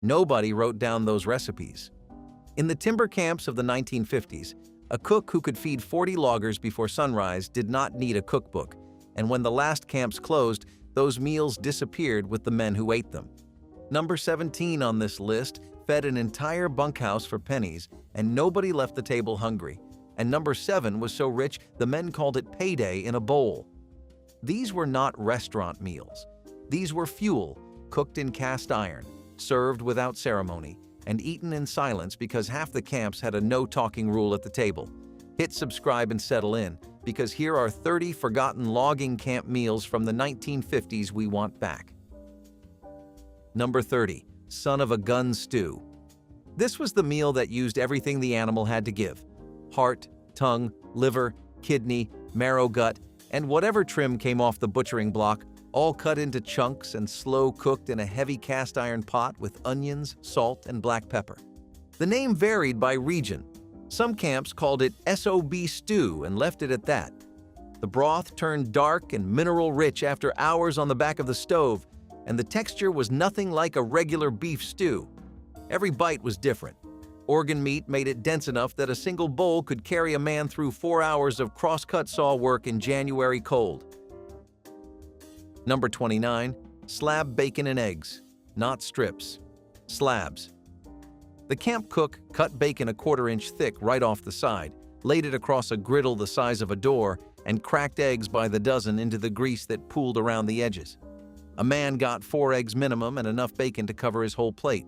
Nobody wrote down those recipes. In the timber camps of the 1950s, a cook who could feed 40 loggers before sunrise did not need a cookbook, and when the last camps closed, those meals disappeared with the men who ate them. Number 17 on this list fed an entire bunkhouse for pennies, and nobody left the table hungry. And number 7 was so rich the men called it payday in a bowl. These were not restaurant meals. These were fuel, cooked in cast iron, served without ceremony, and eaten in silence because half the camps had a no-talking rule at the table. Hit subscribe and settle in, because here are 30 forgotten logging camp meals from the 1950s we want back. Number 30. Son of a gun stew. This was the meal that used everything the animal had to give: heart, tongue, liver, kidney, marrow gut, and whatever trim came off the butchering block, all cut into chunks and slow cooked in a heavy cast iron pot with onions, salt, and black pepper. The name varied by region. Some camps called it SOB stew and left it at that. The broth turned dark and mineral-rich after hours on the back of the stove, and the texture was nothing like a regular beef stew. Every bite was different. Organ meat made it dense enough that a single bowl could carry a man through 4 hours of cross-cut saw work in January cold. Number 29. Slab bacon and eggs. Not strips. Slabs. The camp cook cut bacon a 1/4 inch thick right off the side, laid it across a griddle the size of a door, and cracked eggs by the dozen into the grease that pooled around the edges. A man got 4 eggs minimum and enough bacon to cover his whole plate.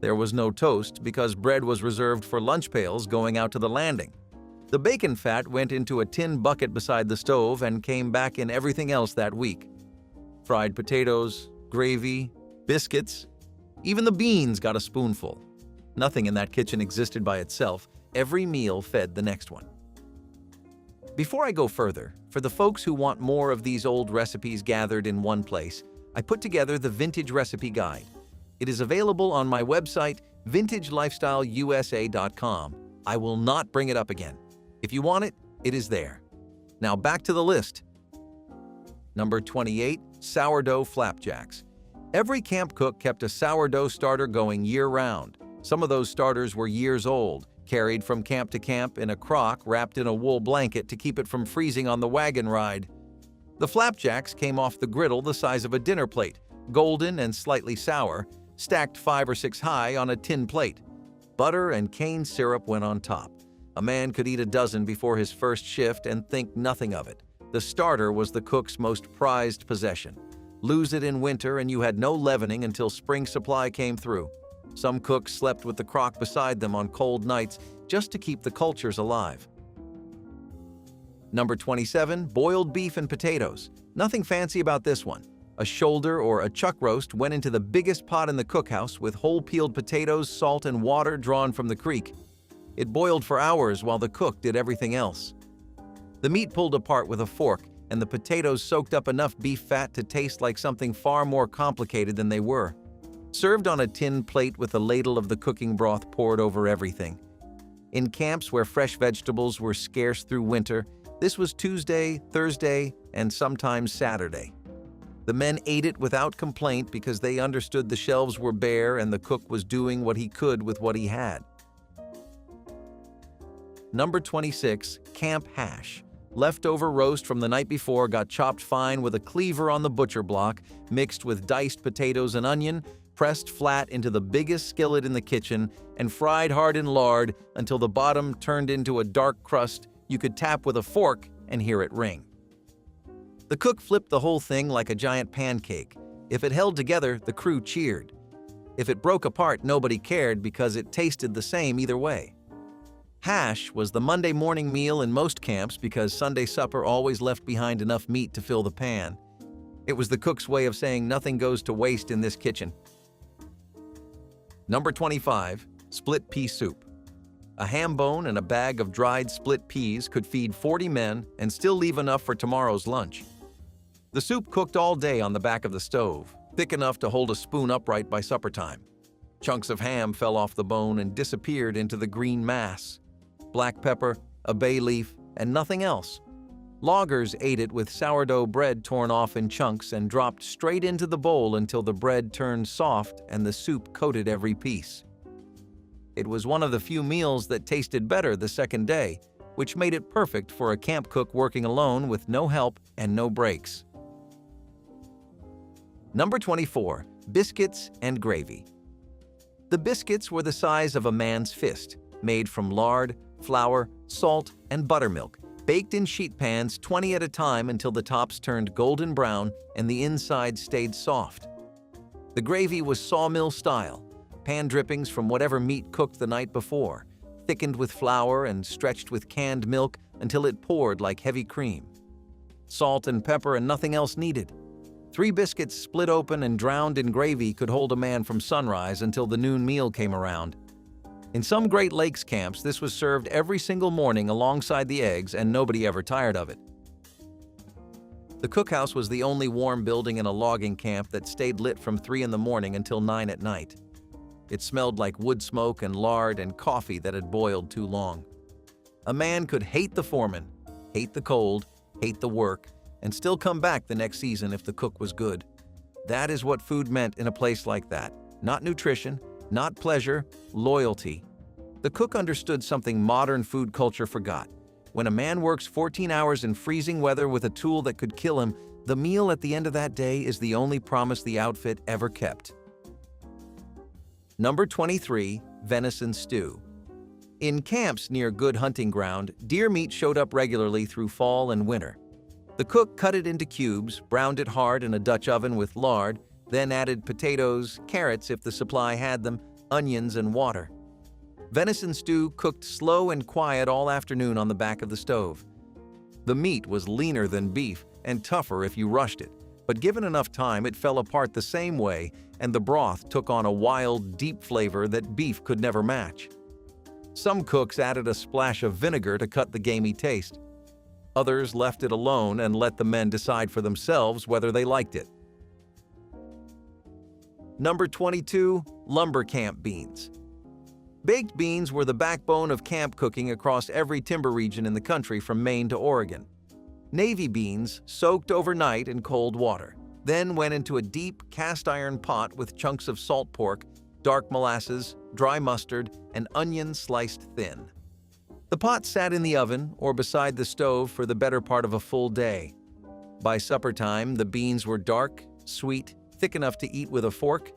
There was no toast because bread was reserved for lunch pails going out to the landing. The bacon fat went into a tin bucket beside the stove and came back in everything else that week. Fried potatoes, gravy, biscuits, even the beans got a spoonful. Nothing in that kitchen existed by itself. Every meal fed the next one. Before I go further, for the folks who want more of these old recipes gathered in one place, I put together the Vintage Recipe Guide. It is available on my website, vintagelifestyleusa.com. I will not bring it up again. If you want it, it is there. Now back to the list. Number 28. Sourdough flapjacks. Every camp cook kept a sourdough starter going year-round. Some of those starters were years old, carried from camp to camp in a crock wrapped in a wool blanket to keep it from freezing on the wagon ride. The flapjacks came off the griddle the size of a dinner plate, golden and slightly sour, stacked 5 or 6 high on a tin plate. Butter and cane syrup went on top. A man could eat a dozen before his first shift and think nothing of it. The starter was the cook's most prized possession. Lose it in winter and you had no leavening until spring supply came through. Some cooks slept with the crock beside them on cold nights just to keep the cultures alive. Number 27. Boiled beef and potatoes. Nothing fancy about this one. A shoulder or a chuck roast went into the biggest pot in the cookhouse with whole peeled potatoes, salt, and water drawn from the creek. It boiled for hours while the cook did everything else. The meat pulled apart with a fork, and the potatoes soaked up enough beef fat to taste like something far more complicated than they were. Served on a tin plate with a ladle of the cooking broth poured over everything. In camps where fresh vegetables were scarce through winter, this was Tuesday, Thursday, and sometimes Saturday. The men ate it without complaint because they understood the shelves were bare and the cook was doing what he could with what he had. Number 26. Camp hash. Leftover roast from the night before got chopped fine with a cleaver on the butcher block, mixed with diced potatoes and onion, pressed flat into the biggest skillet in the kitchen, and fried hard in lard until the bottom turned into a dark crust you could tap with a fork and hear it ring. The cook flipped the whole thing like a giant pancake. If it held together, the crew cheered. If it broke apart, nobody cared because it tasted the same either way. Hash was the Monday morning meal in most camps because Sunday supper always left behind enough meat to fill the pan. It was the cook's way of saying nothing goes to waste in this kitchen. Number 25. Split pea soup. A ham bone and a bag of dried split peas could feed 40 men and still leave enough for tomorrow's lunch. The soup cooked all day on the back of the stove, thick enough to hold a spoon upright by supper time. Chunks of ham fell off the bone and disappeared into the green mass. Black pepper, a bay leaf, and nothing else. Loggers ate it with sourdough bread torn off in chunks and dropped straight into the bowl until the bread turned soft and the soup coated every piece. It was one of the few meals that tasted better the second day, which made it perfect for a camp cook working alone with no help and no breaks. Number 24. Biscuits and gravy. The biscuits were the size of a man's fist, made from lard, flour, salt, and buttermilk, baked in sheet pans 20 at a time until the tops turned golden brown and the inside stayed soft. The gravy was sawmill style, pan drippings from whatever meat cooked the night before, thickened with flour and stretched with canned milk until it poured like heavy cream. Salt and pepper and nothing else needed. 3 biscuits split open and drowned in gravy could hold a man from sunrise until the noon meal came around. In some Great Lakes camps, this was served every single morning alongside the eggs, and nobody ever tired of it. The cookhouse was the only warm building in a logging camp that stayed lit from 3 in the morning until 9 at night. It smelled like wood smoke and lard and coffee that had boiled too long. A man could hate the foreman, hate the cold, hate the work, and still come back the next season if the cook was good. That is what food meant in a place like that. Not nutrition, not pleasure, loyalty. The cook understood something modern food culture forgot. When a man works 14 hours in freezing weather with a tool that could kill him, the meal at the end of that day is the only promise the outfit ever kept. Number 23. Venison stew. In camps near good hunting ground, deer meat showed up regularly through fall and winter. The cook cut it into cubes, browned it hard in a Dutch oven with lard, then added potatoes, carrots if the supply had them, onions, and water. Venison stew cooked slow and quiet all afternoon on the back of the stove. The meat was leaner than beef and tougher if you rushed it, but given enough time it fell apart the same way and the broth took on a wild, deep flavor that beef could never match. Some cooks added a splash of vinegar to cut the gamey taste. Others left it alone and let the men decide for themselves whether they liked it. Number 22. Lumber camp beans. Baked beans were the backbone of camp cooking across every timber region in the country from Maine to Oregon. Navy beans soaked overnight in cold water, then went into a deep cast-iron pot with chunks of salt pork, dark molasses, dry mustard, and onions sliced thin. The pot sat in the oven or beside the stove for the better part of a full day. By supper time, the beans were dark, sweet, thick enough to eat with a fork,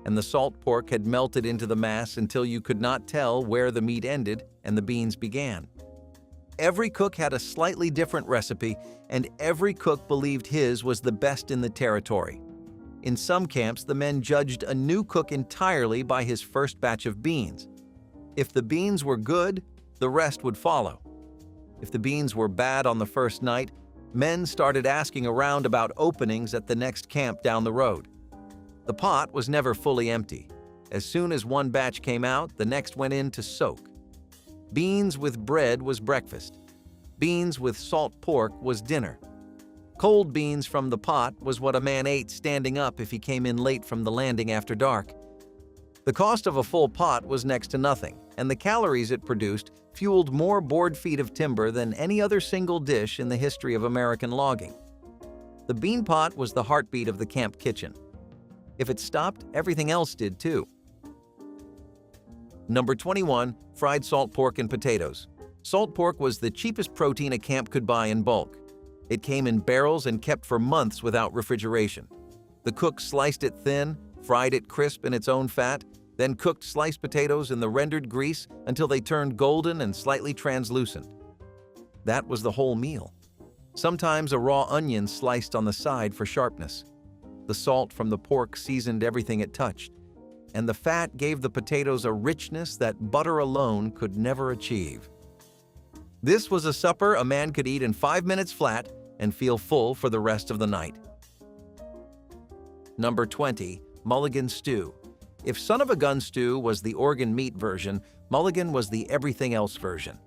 and the salt pork had melted into the mass until you could not tell where the meat ended and the beans began. Every cook had a slightly different recipe, and every cook believed his was the best in the territory. In some camps, the men judged a new cook entirely by his first batch of beans. If the beans were good, the rest would follow. If the beans were bad on the first night, men started asking around about openings at the next camp down the road. The pot was never fully empty. As soon as one batch came out, the next went in to soak. Beans with bread was breakfast. Beans with salt pork was dinner. Cold beans from the pot was what a man ate standing up if he came in late from the landing after dark. The cost of a full pot was next to nothing, and the calories it produced fueled more board feet of timber than any other single dish in the history of American logging. The bean pot was the heartbeat of the camp kitchen. If it stopped, everything else did too. Number 21. Fried salt pork and potatoes. Salt pork was the cheapest protein a camp could buy in bulk. It came in barrels and kept for months without refrigeration. The cook sliced it thin, fried it crisp in its own fat, then cooked sliced potatoes in the rendered grease until they turned golden and slightly translucent. That was the whole meal. Sometimes a raw onion sliced on the side for sharpness. The salt from the pork seasoned everything it touched, and the fat gave the potatoes a richness that butter alone could never achieve. This was a supper a man could eat in 5 minutes flat and feel full for the rest of the night. Number 20. Mulligan stew. If Son of a Gun stew was the organ meat version, Mulligan was the everything else version.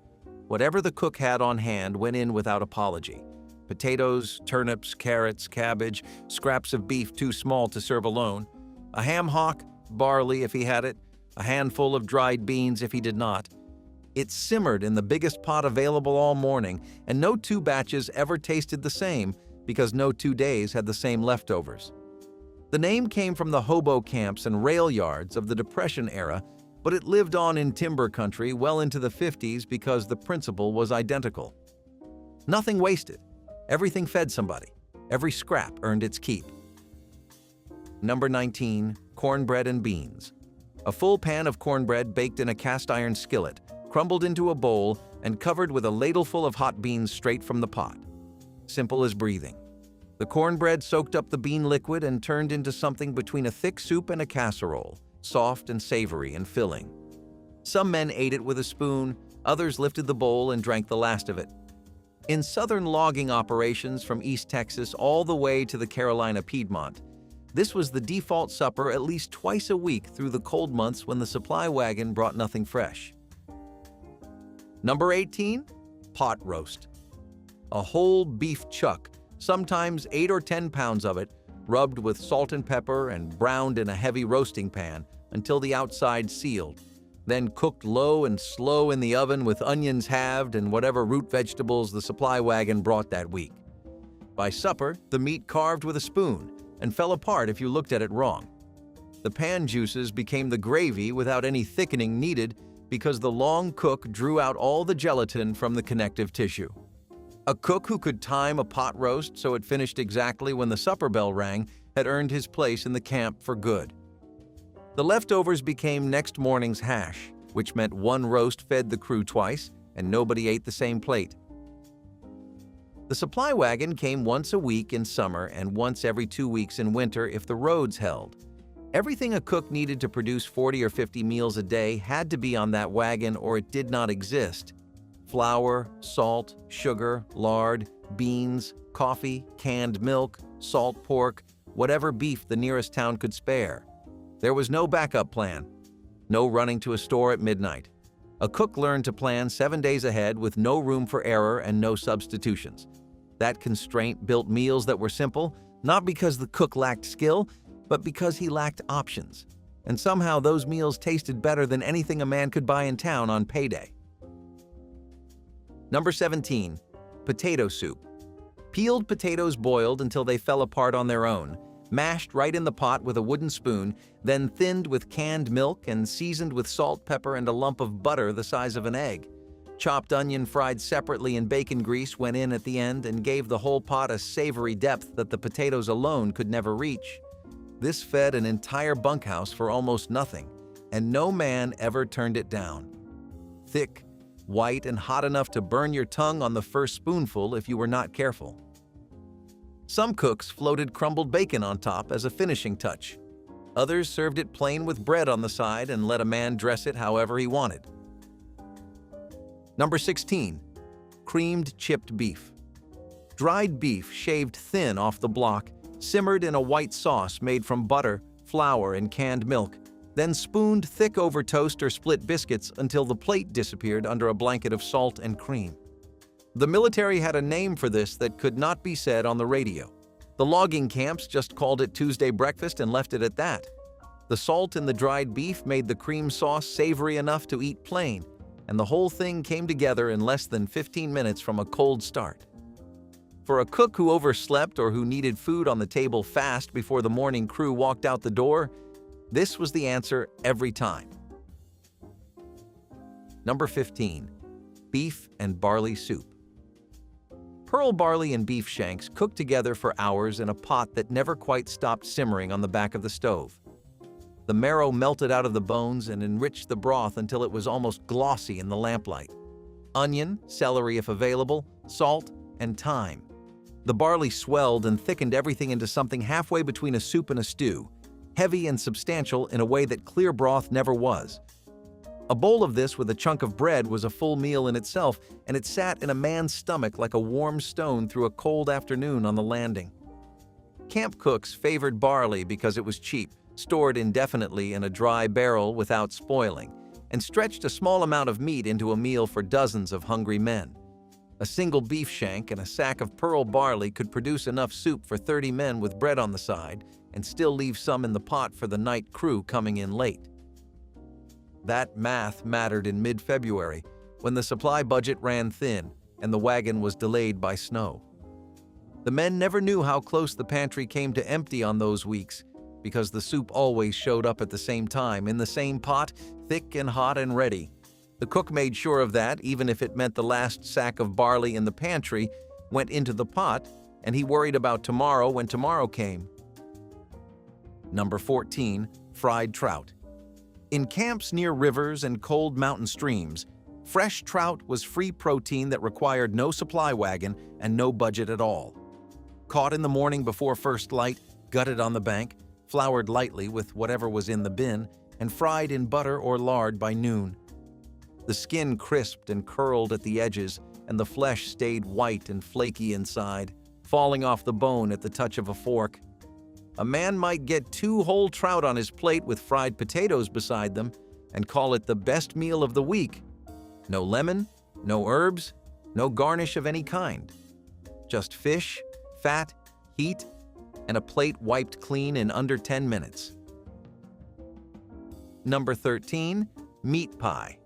Whatever the cook had on hand went in without apology. Potatoes, turnips, carrots, cabbage, scraps of beef too small to serve alone, a ham hock, barley if he had it, a handful of dried beans if he did not. It simmered in the biggest pot available all morning, and no two batches ever tasted the same because no 2 days had the same leftovers. The name came from the hobo camps and rail yards of the Depression era, but it lived on in timber country well into the 50s because the principle was identical. Nothing wasted. Everything fed somebody. Every scrap earned its keep. Number 19. Cornbread and beans. A full pan of cornbread baked in a cast-iron skillet, crumbled into a bowl, and covered with a ladleful of hot beans straight from the pot. Simple as breathing. The cornbread soaked up the bean liquid and turned into something between a thick soup and a casserole, soft and savory and filling. Some men ate it with a spoon, others lifted the bowl and drank the last of it. In southern logging operations from East Texas all the way to the Carolina Piedmont, this was the default supper at least twice a week through the cold months when the supply wagon brought nothing fresh. Number 18. Pot roast. A whole beef chuck, sometimes 8 or 10 pounds of it, rubbed with salt and pepper and browned in a heavy roasting pan until the outside sealed, then cooked low and slow in the oven with onions halved and whatever root vegetables the supply wagon brought that week. By supper, the meat carved with a spoon and fell apart if you looked at it wrong. The pan juices became the gravy without any thickening needed because the long cook drew out all the gelatin from the connective tissue. A cook who could time a pot roast so it finished exactly when the supper bell rang had earned his place in the camp for good. The leftovers became next morning's hash, which meant one roast fed the crew twice, and nobody ate the same plate. The supply wagon came once a week in summer and once every 2 weeks in winter if the roads held. Everything a cook needed to produce 40 or 50 meals a day had to be on that wagon or it did not exist. Flour, salt, sugar, lard, beans, coffee, canned milk, salt pork, whatever beef the nearest town could spare. There was no backup plan. No running to a store at midnight. A cook learned to plan 7 days ahead with no room for error and no substitutions. That constraint built meals that were simple, not because the cook lacked skill, but because he lacked options. And somehow those meals tasted better than anything a man could buy in town on payday. Number 17. Potato soup. Peeled potatoes boiled until they fell apart on their own, mashed right in the pot with a wooden spoon, then thinned with canned milk and seasoned with salt, pepper, and a lump of butter the size of an egg. Chopped onion fried separately in bacon grease went in at the end and gave the whole pot a savory depth that the potatoes alone could never reach. This fed an entire bunkhouse for almost nothing, and no man ever turned it down. Thick, white, and hot enough to burn your tongue on the first spoonful if you were not careful. Some cooks floated crumbled bacon on top as a finishing touch. Others served it plain with bread on the side and let a man dress it however he wanted. Number 16. Creamed chipped beef. Dried beef shaved thin off the block, simmered in a white sauce made from butter, flour, and canned milk, then spooned thick over toast or split biscuits until the plate disappeared under a blanket of salt and cream. The military had a name for this that could not be said on the radio. The logging camps just called it Tuesday breakfast and left it at that. The salt in the dried beef made the cream sauce savory enough to eat plain, and the whole thing came together in less than 15 minutes from a cold start. For a cook who overslept or who needed food on the table fast before the morning crew walked out the door, this was the answer every time. Number 15. Beef and barley soup. Pearl barley and beef shanks cooked together for hours in a pot that never quite stopped simmering on the back of the stove. The marrow melted out of the bones and enriched the broth until it was almost glossy in the lamplight. Onion, celery if available, salt, and thyme. The barley swelled and thickened everything into something halfway between a soup and a stew, heavy and substantial in a way that clear broth never was. A bowl of this with a chunk of bread was a full meal in itself, and it sat in a man's stomach like a warm stone through a cold afternoon on the landing. Camp cooks favored barley because it was cheap, stored indefinitely in a dry barrel without spoiling, and stretched a small amount of meat into a meal for dozens of hungry men. A single beef shank and a sack of pearl barley could produce enough soup for 30 men with bread on the side, and still leave some in the pot for the night crew coming in late. That math mattered in mid-February, when the supply budget ran thin and the wagon was delayed by snow. The men never knew how close the pantry came to empty on those weeks, because the soup always showed up at the same time, in the same pot, thick and hot and ready. The cook made sure of that, even if it meant the last sack of barley in the pantry went into the pot, and he worried about tomorrow when tomorrow came. Number 14. Fried trout. In camps near rivers and cold mountain streams, fresh trout was free protein that required no supply wagon and no budget at all. Caught in the morning before first light, gutted on the bank, floured lightly with whatever was in the bin, and fried in butter or lard by noon. The skin crisped and curled at the edges, and the flesh stayed white and flaky inside, falling off the bone at the touch of a fork. A man might get 2 whole trout on his plate with fried potatoes beside them and call it the best meal of the week. No lemon, no herbs, no garnish of any kind. Just fish, fat, heat, and a plate wiped clean in under 10 minutes. Number 13. Meat pie.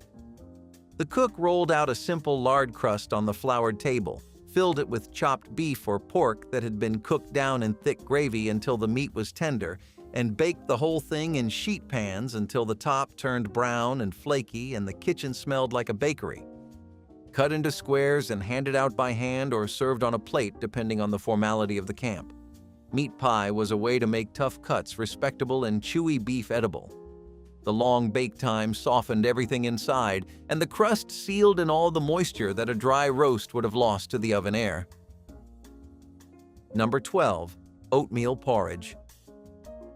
The cook rolled out a simple lard crust on the floured table, filled it with chopped beef or pork that had been cooked down in thick gravy until the meat was tender, and baked the whole thing in sheet pans until the top turned brown and flaky and the kitchen smelled like a bakery. Cut into squares and handed out by hand or served on a plate depending on the formality of the camp. Meat pie was a way to make tough cuts respectable and chewy beef edible. The long bake time softened everything inside, and the crust sealed in all the moisture that a dry roast would have lost to the oven air. Number 12. Oatmeal porridge.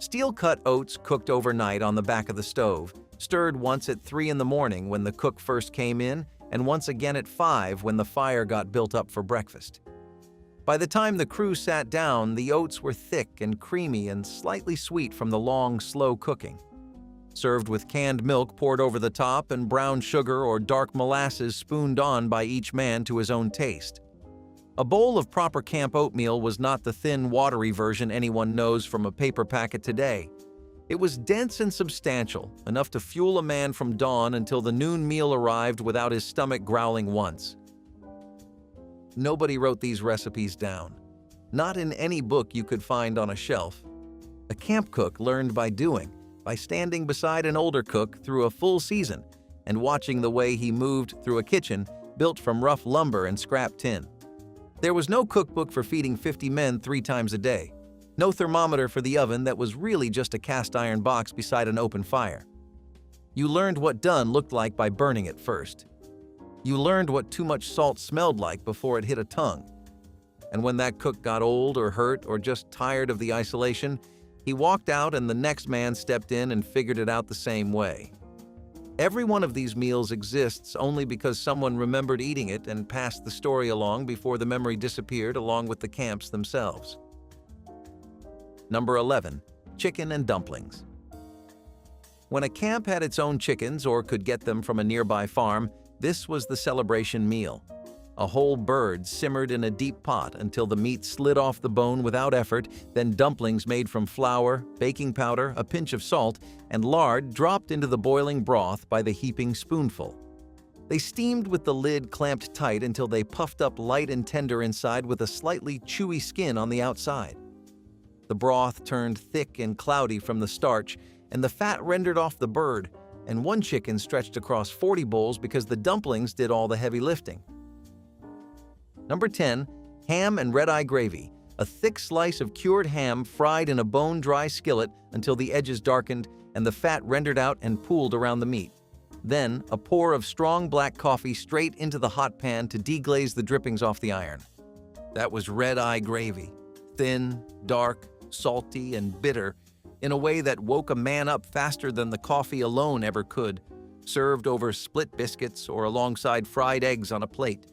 Steel-cut oats cooked overnight on the back of the stove, stirred once at 3 in the morning when the cook first came in, and once again at 5 when the fire got built up for breakfast. By the time the crew sat down, the oats were thick and creamy and slightly sweet from the long, slow cooking. Served with canned milk poured over the top and brown sugar or dark molasses spooned on by each man to his own taste. A bowl of proper camp oatmeal was not the thin, watery version anyone knows from a paper packet today. It was dense and substantial, enough to fuel a man from dawn until the noon meal arrived without his stomach growling once. Nobody wrote these recipes down. Not in any book you could find on a shelf. A camp cook learned by doing, by standing beside an older cook through a full season and watching the way he moved through a kitchen built from rough lumber and scrap tin. There was no cookbook for feeding 50 men 3 times a day. No thermometer for the oven that was really just a cast iron box beside an open fire. You learned what done looked like by burning it first. You learned what too much salt smelled like before it hit a tongue. And when that cook got old or hurt or just tired of the isolation, he walked out and the next man stepped in and figured it out the same way. Every one of these meals exists only because someone remembered eating it and passed the story along before the memory disappeared along with the camps themselves. Number 11. Chicken and dumplings. When a camp had its own chickens or could get them from a nearby farm, this was the celebration meal. A whole bird simmered in a deep pot until the meat slid off the bone without effort, then dumplings made from flour, baking powder, a pinch of salt, and lard dropped into the boiling broth by the heaping spoonful. They steamed with the lid clamped tight until they puffed up light and tender inside with a slightly chewy skin on the outside. The broth turned thick and cloudy from the starch, and the fat rendered off the bird, and one chicken stretched across 40 bowls because the dumplings did all the heavy lifting. Number 10. Ham and red-eye gravy, a thick slice of cured ham fried in a bone-dry skillet until the edges darkened and the fat rendered out and pooled around the meat. Then, a pour of strong black coffee straight into the hot pan to deglaze the drippings off the iron. That was red-eye gravy, thin, dark, salty, and bitter, in a way that woke a man up faster than the coffee alone ever could, served over split biscuits or alongside fried eggs on a plate.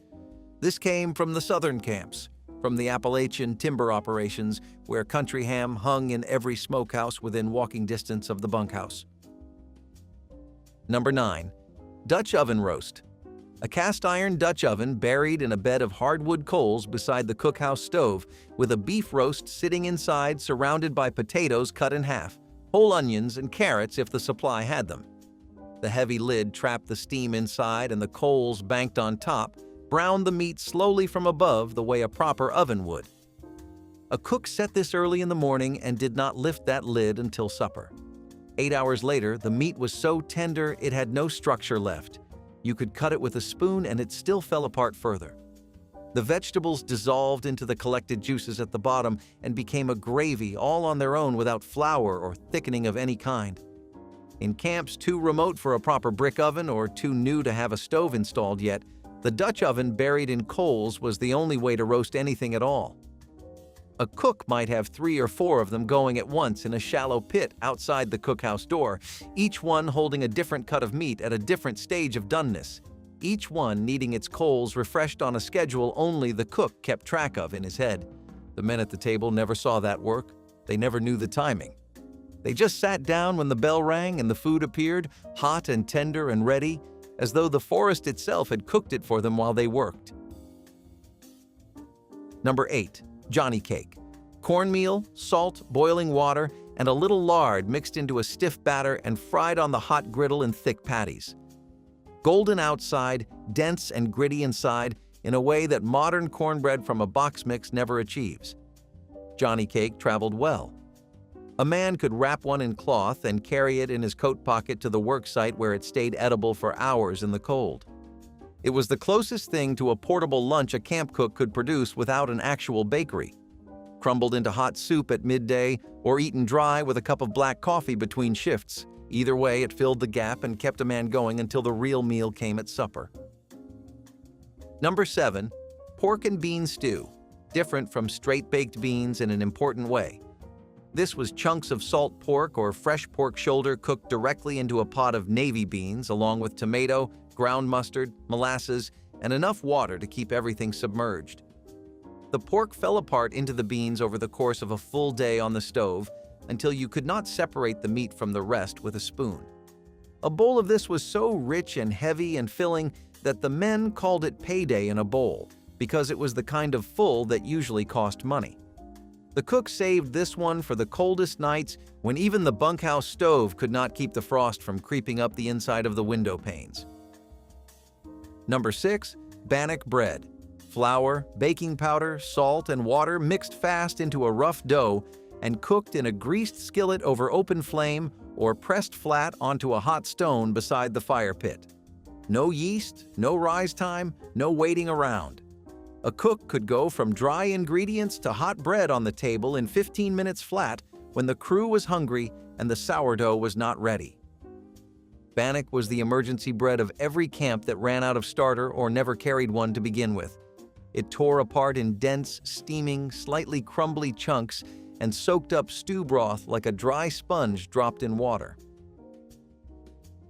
This came from the southern camps, from the Appalachian timber operations where country ham hung in every smokehouse within walking distance of the bunkhouse. Number 9. Dutch oven roast. A cast-iron Dutch oven buried in a bed of hardwood coals beside the cookhouse stove, with a beef roast sitting inside surrounded by potatoes cut in half, whole onions and carrots if the supply had them. The heavy lid trapped the steam inside and the coals banked on top browned the meat slowly from above the way a proper oven would. A cook set this early in the morning and did not lift that lid until supper. 8 hours later, the meat was so tender it had no structure left. You could cut it with a spoon and it still fell apart further. The vegetables dissolved into the collected juices at the bottom and became a gravy all on their own without flour or thickening of any kind. In camps too remote for a proper brick oven or too new to have a stove installed yet, the Dutch oven buried in coals was the only way to roast anything at all. A cook might have 3 or 4 of them going at once in a shallow pit outside the cookhouse door, each one holding a different cut of meat at a different stage of doneness, each one needing its coals refreshed on a schedule only the cook kept track of in his head. The men at the table never saw that work. They never knew the timing. They just sat down when the bell rang and the food appeared, hot and tender and ready, as though the forest itself had cooked it for them while they worked. Number 8. Johnny cake. Cornmeal, salt, boiling water, and a little lard mixed into a stiff batter and fried on the hot griddle in thick patties. Golden outside, dense and gritty inside, in a way that modern cornbread from a box mix never achieves. Johnny cake traveled well. A man could wrap one in cloth and carry it in his coat pocket to the work site where it stayed edible for hours in the cold. It was the closest thing to a portable lunch a camp cook could produce without an actual bakery. Crumbled into hot soup at midday or eaten dry with a cup of black coffee between shifts. Either way, it filled the gap and kept a man going until the real meal came at supper. Number 7. Pork and bean stew. Different from straight-baked beans in an important way. This was chunks of salt pork or fresh pork shoulder cooked directly into a pot of navy beans along with tomato, ground mustard, molasses, and enough water to keep everything submerged. The pork fell apart into the beans over the course of a full day on the stove until you could not separate the meat from the rest with a spoon. A bowl of this was so rich and heavy and filling that the men called it payday in a bowl because it was the kind of full that usually cost money. The cook saved this one for the coldest nights when even the bunkhouse stove could not keep the frost from creeping up the inside of the window panes. Number 6. Bannock bread. Flour, baking powder, salt, and water mixed fast into a rough dough and cooked in a greased skillet over open flame or pressed flat onto a hot stone beside the fire pit. No yeast, no rise time, no waiting around. A cook could go from dry ingredients to hot bread on the table in 15 minutes flat when the crew was hungry and the sourdough was not ready. Bannock was the emergency bread of every camp that ran out of starter or never carried one to begin with. It tore apart in dense, steaming, slightly crumbly chunks and soaked up stew broth like a dry sponge dropped in water.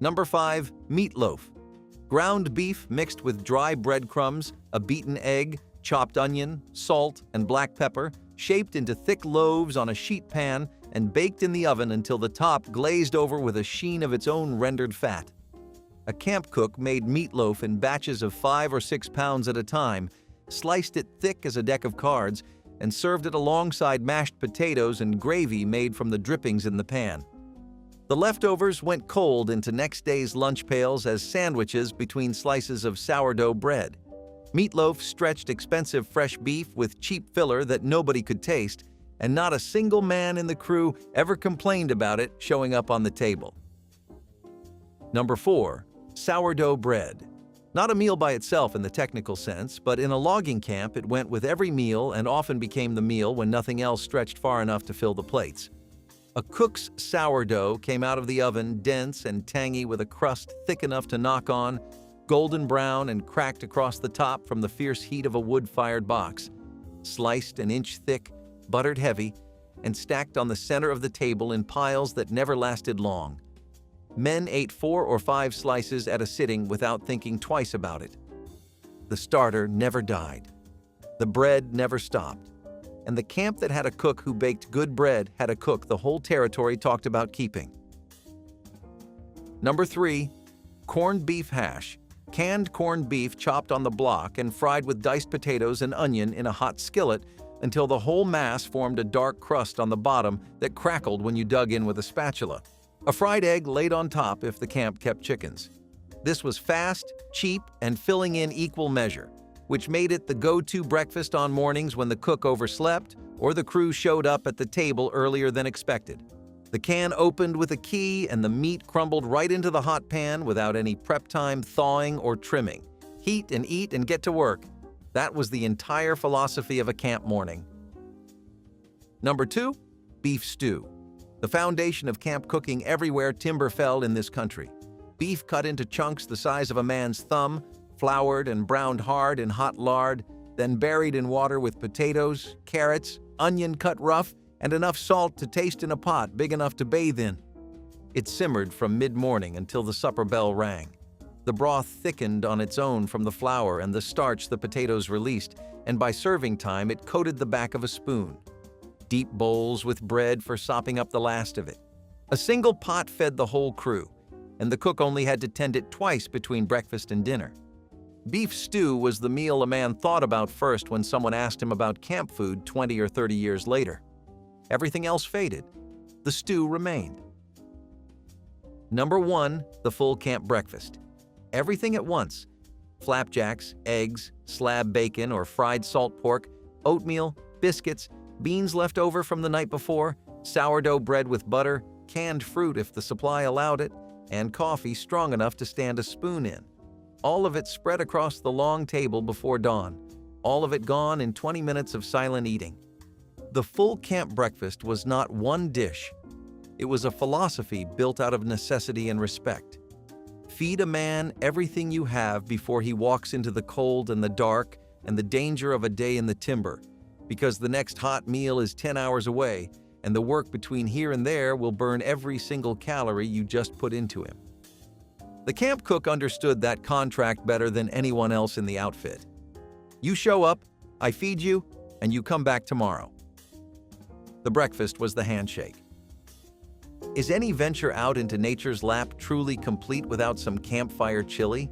Number 5. Meatloaf. Ground beef mixed with dry breadcrumbs, a beaten egg, chopped onion, salt, and black pepper, shaped into thick loaves on a sheet pan and baked in the oven until the top glazed over with a sheen of its own rendered fat. A camp cook made meatloaf in batches of 5 or 6 pounds at a time, sliced it thick as a deck of cards, and served it alongside mashed potatoes and gravy made from the drippings in the pan. The leftovers went cold into next day's lunch pails as sandwiches between slices of sourdough bread. Meatloaf stretched expensive fresh beef with cheap filler that nobody could taste, and not a single man in the crew ever complained about it showing up on the table. Number 4. Sourdough bread. Not a meal by itself in the technical sense, but in a logging camp it went with every meal and often became the meal when nothing else stretched far enough to fill the plates. A cook's sourdough came out of the oven dense and tangy with a crust thick enough to knock on, golden brown and cracked across the top from the fierce heat of a wood-fired box, sliced an inch thick, buttered heavy, and stacked on the center of the table in piles that never lasted long. Men ate 4 or 5 slices at a sitting without thinking twice about it. The starter never died. The bread never stopped. And the camp that had a cook who baked good bread had a cook the whole territory talked about keeping. Number 3. Corned beef hash. Canned corned beef chopped on the block and fried with diced potatoes and onion in a hot skillet until the whole mass formed a dark crust on the bottom that crackled when you dug in with a spatula. A fried egg laid on top if the camp kept chickens. This was fast, cheap, and filling in equal measure, which made it the go-to breakfast on mornings when the cook overslept or the crew showed up at the table earlier than expected. The can opened with a key and the meat crumbled right into the hot pan without any prep time, thawing, or trimming. Heat and eat and get to work. That was the entire philosophy of a camp morning. Number 2, beef stew. The foundation of camp cooking everywhere timber fell in this country. Beef cut into chunks the size of a man's thumb, floured and browned hard in hot lard, then buried in water with potatoes, carrots, onion cut rough, and enough salt to taste in a pot big enough to bathe in. It simmered from mid-morning until the supper bell rang. The broth thickened on its own from the flour and the starch the potatoes released, and by serving time it coated the back of a spoon. Deep bowls with bread for sopping up the last of it. A single pot fed the whole crew, and the cook only had to tend it twice between breakfast and dinner. Beef stew was the meal a man thought about first when someone asked him about camp food 20 or 30 years later. Everything else faded. The stew remained. Number 1, the full camp breakfast. Everything at once. Flapjacks, eggs, slab bacon or fried salt pork, oatmeal, biscuits, beans left over from the night before, sourdough bread with butter, canned fruit if the supply allowed it, and coffee strong enough to stand a spoon in. All of it spread across the long table before dawn. All of it gone in 20 minutes of silent eating. The full camp breakfast was not one dish. It was a philosophy built out of necessity and respect. Feed a man everything you have before he walks into the cold and the dark and the danger of a day in the timber, because the next hot meal is 10 hours away, and the work between here and there will burn every single calorie you just put into him. The camp cook understood that contract better than anyone else in the outfit. You show up, I feed you, and you come back tomorrow. The breakfast was the handshake. Is any venture out into nature's lap truly complete without some campfire chili?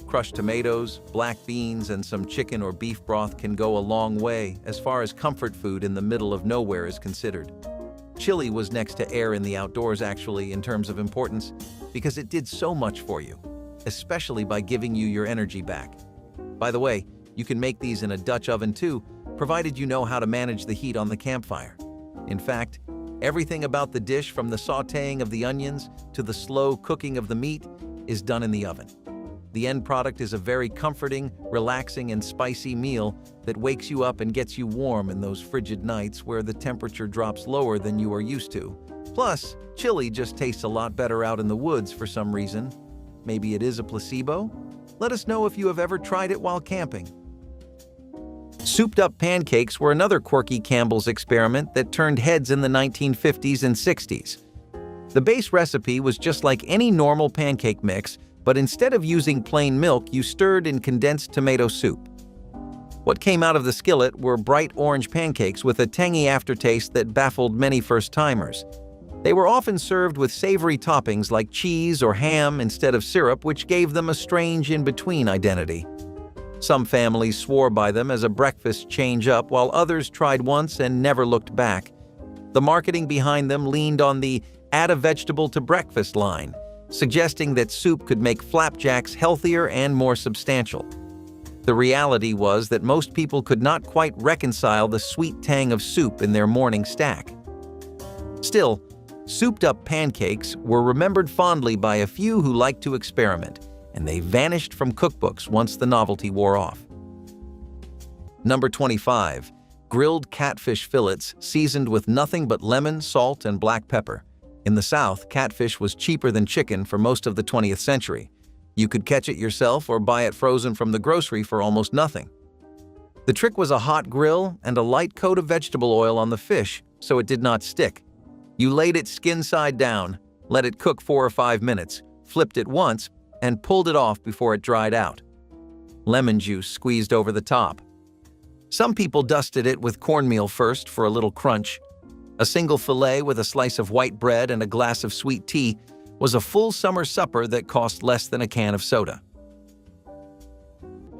Crushed tomatoes, black beans, and some chicken or beef broth can go a long way as far as comfort food in the middle of nowhere is considered. Chili was next to air in the outdoors actually in terms of importance because it did so much for you, especially by giving you your energy back. By the way, you can make these in a Dutch oven too, provided you know how to manage the heat on the campfire. In fact, everything about the dish from the sautéing of the onions to the slow cooking of the meat is done in the oven. The end product is a very comforting, relaxing, and spicy meal that wakes you up and gets you warm in those frigid nights where the temperature drops lower than you are used to. Plus, chili just tastes a lot better out in the woods for some reason. Maybe it is a placebo? Let us know if you have ever tried it while camping. Souped-up pancakes were another quirky Campbell's experiment that turned heads in the 1950s and 60s. The base recipe was just like any normal pancake mix, but instead of using plain milk, you stirred in condensed tomato soup. What came out of the skillet were bright orange pancakes with a tangy aftertaste that baffled many first-timers. They were often served with savory toppings like cheese or ham instead of syrup, which gave them a strange in-between identity. Some families swore by them as a breakfast change-up, while others tried once and never looked back. The marketing behind them leaned on the "add a vegetable to breakfast" line, suggesting that soup could make flapjacks healthier and more substantial. The reality was that most people could not quite reconcile the sweet tang of soup in their morning stack. Still, souped-up pancakes were remembered fondly by a few who liked to experiment, and they vanished from cookbooks once the novelty wore off. Number 25. Grilled catfish fillets seasoned with nothing but lemon, salt, and black pepper. In the South, catfish was cheaper than chicken for most of the 20th century. You could catch it yourself or buy it frozen from the grocery for almost nothing. The trick was a hot grill and a light coat of vegetable oil on the fish so it did not stick. You laid it skin side down, let it cook 4 or 5 minutes, flipped it once, and pulled it off before it dried out. Lemon juice squeezed over the top. Some people dusted it with cornmeal first for a little crunch. A single fillet with a slice of white bread and a glass of sweet tea was a full summer supper that cost less than a can of soda.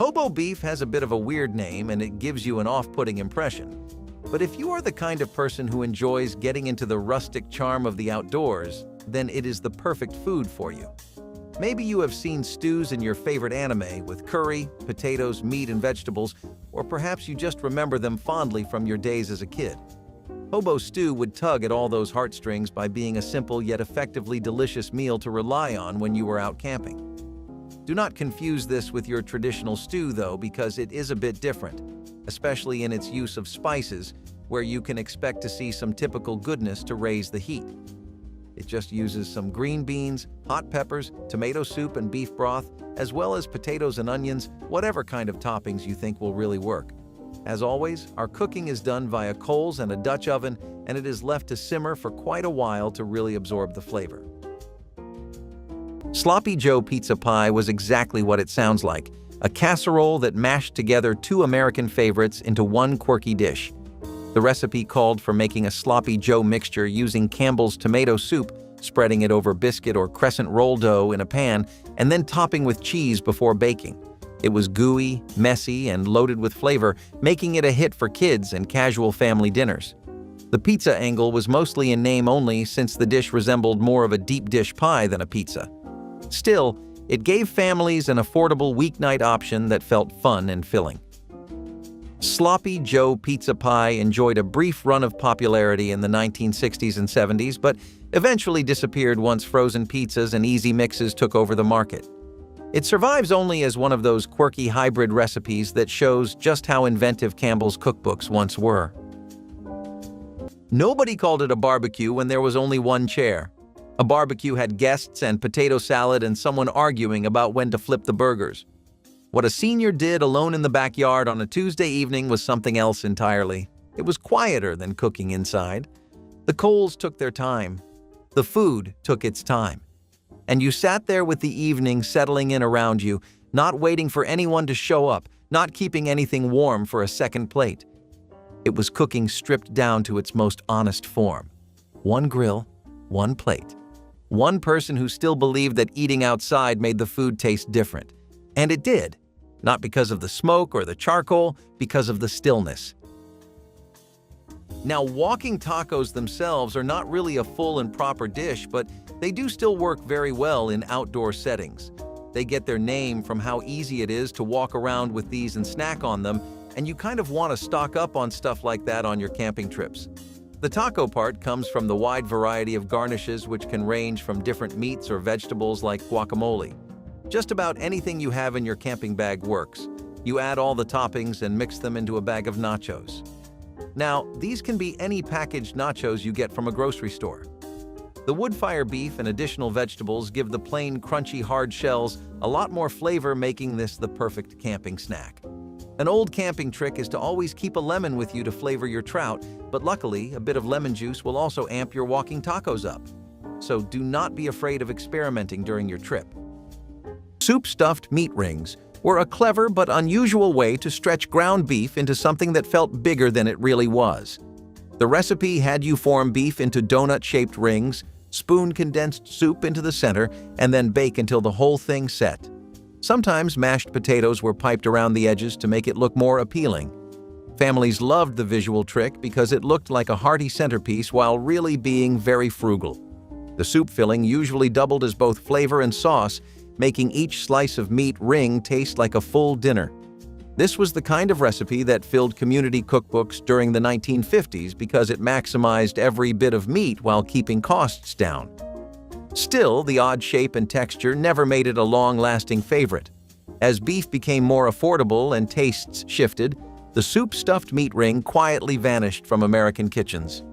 Hobo beef has a bit of a weird name and it gives you an off-putting impression. But if you are the kind of person who enjoys getting into the rustic charm of the outdoors, then it is the perfect food for you. Maybe you have seen stews in your favorite anime with curry, potatoes, meat, and vegetables, or perhaps you just remember them fondly from your days as a kid. Hobo stew would tug at all those heartstrings by being a simple yet effectively delicious meal to rely on when you were out camping. Do not confuse this with your traditional stew, though, because it is a bit different, especially in its use of spices, where you can expect to see some typical goodness to raise the heat. It just uses some green beans, hot peppers, tomato soup, and beef broth, as well as potatoes and onions, whatever kind of toppings you think will really work. As always, our cooking is done via coals and a Dutch oven, and it is left to simmer for quite a while to really absorb the flavor. Sloppy Joe pizza pie was exactly what it sounds like, a casserole that mashed together two American favorites into one quirky dish. The recipe called for making a Sloppy Joe mixture using Campbell's tomato soup, spreading it over biscuit or crescent roll dough in a pan, and then topping with cheese before baking. It was gooey, messy, and loaded with flavor, making it a hit for kids and casual family dinners. The pizza angle was mostly in name only since the dish resembled more of a deep dish pie than a pizza. Still, it gave families an affordable weeknight option that felt fun and filling. Sloppy Joe pizza pie enjoyed a brief run of popularity in the 1960s and 70s, but eventually disappeared once frozen pizzas and easy mixes took over the market. It survives only as one of those quirky hybrid recipes that shows just how inventive Campbell's cookbooks once were. Nobody called it a barbecue when there was only one chair. A barbecue had guests and potato salad and someone arguing about when to flip the burgers. What a senior did alone in the backyard on a Tuesday evening was something else entirely. It was quieter than cooking inside. The coals took their time. The food took its time. And you sat there with the evening settling in around you, not waiting for anyone to show up, not keeping anything warm for a second plate. It was cooking stripped down to its most honest form. One grill, one plate. One person who still believed that eating outside made the food taste different. And it did. Not because of the smoke or the charcoal, because of the stillness. Now, walking tacos themselves are not really a full and proper dish, but they do still work very well in outdoor settings. They get their name from how easy it is to walk around with these and snack on them, and you kind of want to stock up on stuff like that on your camping trips. The taco part comes from the wide variety of garnishes, which can range from different meats or vegetables like guacamole. Just about anything you have in your camping bag works. You add all the toppings and mix them into a bag of nachos. Now, these can be any packaged nachos you get from a grocery store. The wood-fire beef and additional vegetables give the plain, crunchy, hard shells a lot more flavor, making this the perfect camping snack. An old camping trick is to always keep a lemon with you to flavor your trout, but luckily, a bit of lemon juice will also amp your walking tacos up. So do not be afraid of experimenting during your trip. Soup-stuffed meat rings were a clever but unusual way to stretch ground beef into something that felt bigger than it really was. The recipe had you form beef into donut-shaped rings, spoon condensed soup into the center, and then bake until the whole thing set. Sometimes mashed potatoes were piped around the edges to make it look more appealing. Families loved the visual trick because it looked like a hearty centerpiece while really being very frugal. The soup filling usually doubled as both flavor and sauce, making each slice of meat ring taste like a full dinner. This was the kind of recipe that filled community cookbooks during the 1950s because it maximized every bit of meat while keeping costs down. Still, the odd shape and texture never made it a long-lasting favorite. As beef became more affordable and tastes shifted, the soup-stuffed meat ring quietly vanished from American kitchens.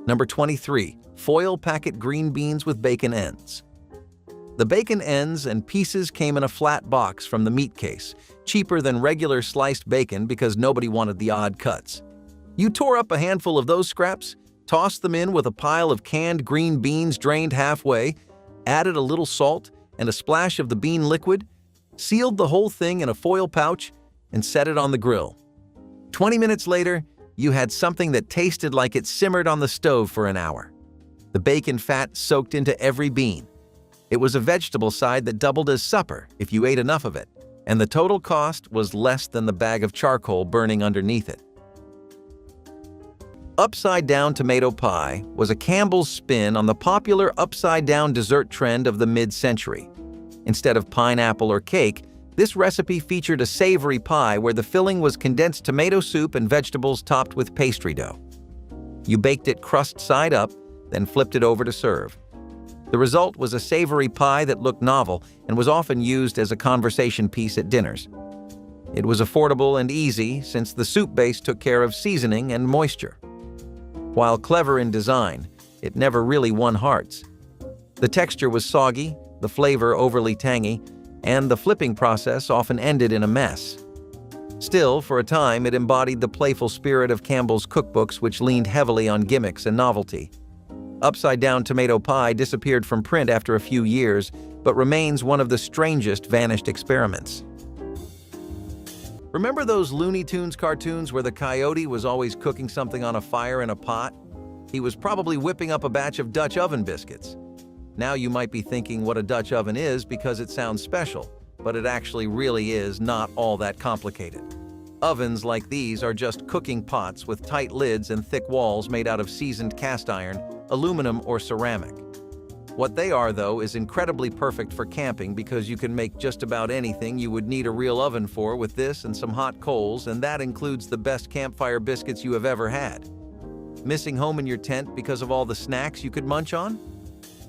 Number 23. Foil packet green beans with bacon ends. The bacon ends and pieces came in a flat box from the meat case, cheaper than regular sliced bacon because nobody wanted the odd cuts. You tore up a handful of those scraps, tossed them in with a pile of canned green beans drained halfway, added a little salt and a splash of the bean liquid, sealed the whole thing in a foil pouch, and set it on the grill. 20 minutes later, you had something that tasted like it simmered on the stove for an hour. The bacon fat soaked into every bean. It was a vegetable side that doubled as supper if you ate enough of it, and the total cost was less than the bag of charcoal burning underneath it. Upside-down tomato pie was a Campbell's spin on the popular upside-down dessert trend of the mid-century. Instead of pineapple or cake, this recipe featured a savory pie where the filling was condensed tomato soup and vegetables topped with pastry dough. You baked it crust side up, then flipped it over to serve. The result was a savory pie that looked novel and was often used as a conversation piece at dinners. It was affordable and easy since the soup base took care of seasoning and moisture. While clever in design, it never really won hearts. The texture was soggy, the flavor overly tangy, and the flipping process often ended in a mess. Still, for a time, it embodied the playful spirit of Campbell's cookbooks, which leaned heavily on gimmicks and novelty. Upside-down tomato pie disappeared from print after a few years, but remains one of the strangest vanished experiments. Remember those Looney Tunes cartoons where the coyote was always cooking something on a fire in a pot? He was probably whipping up a batch of Dutch oven biscuits. Now you might be thinking what a Dutch oven is because it sounds special, but it actually really is not all that complicated. Ovens like these are just cooking pots with tight lids and thick walls made out of seasoned cast iron, aluminum, or ceramic. What they are, though, is incredibly perfect for camping because you can make just about anything you would need a real oven for with this and some hot coals, and that includes the best campfire biscuits you have ever had. Missing home in your tent because of all the snacks you could munch on?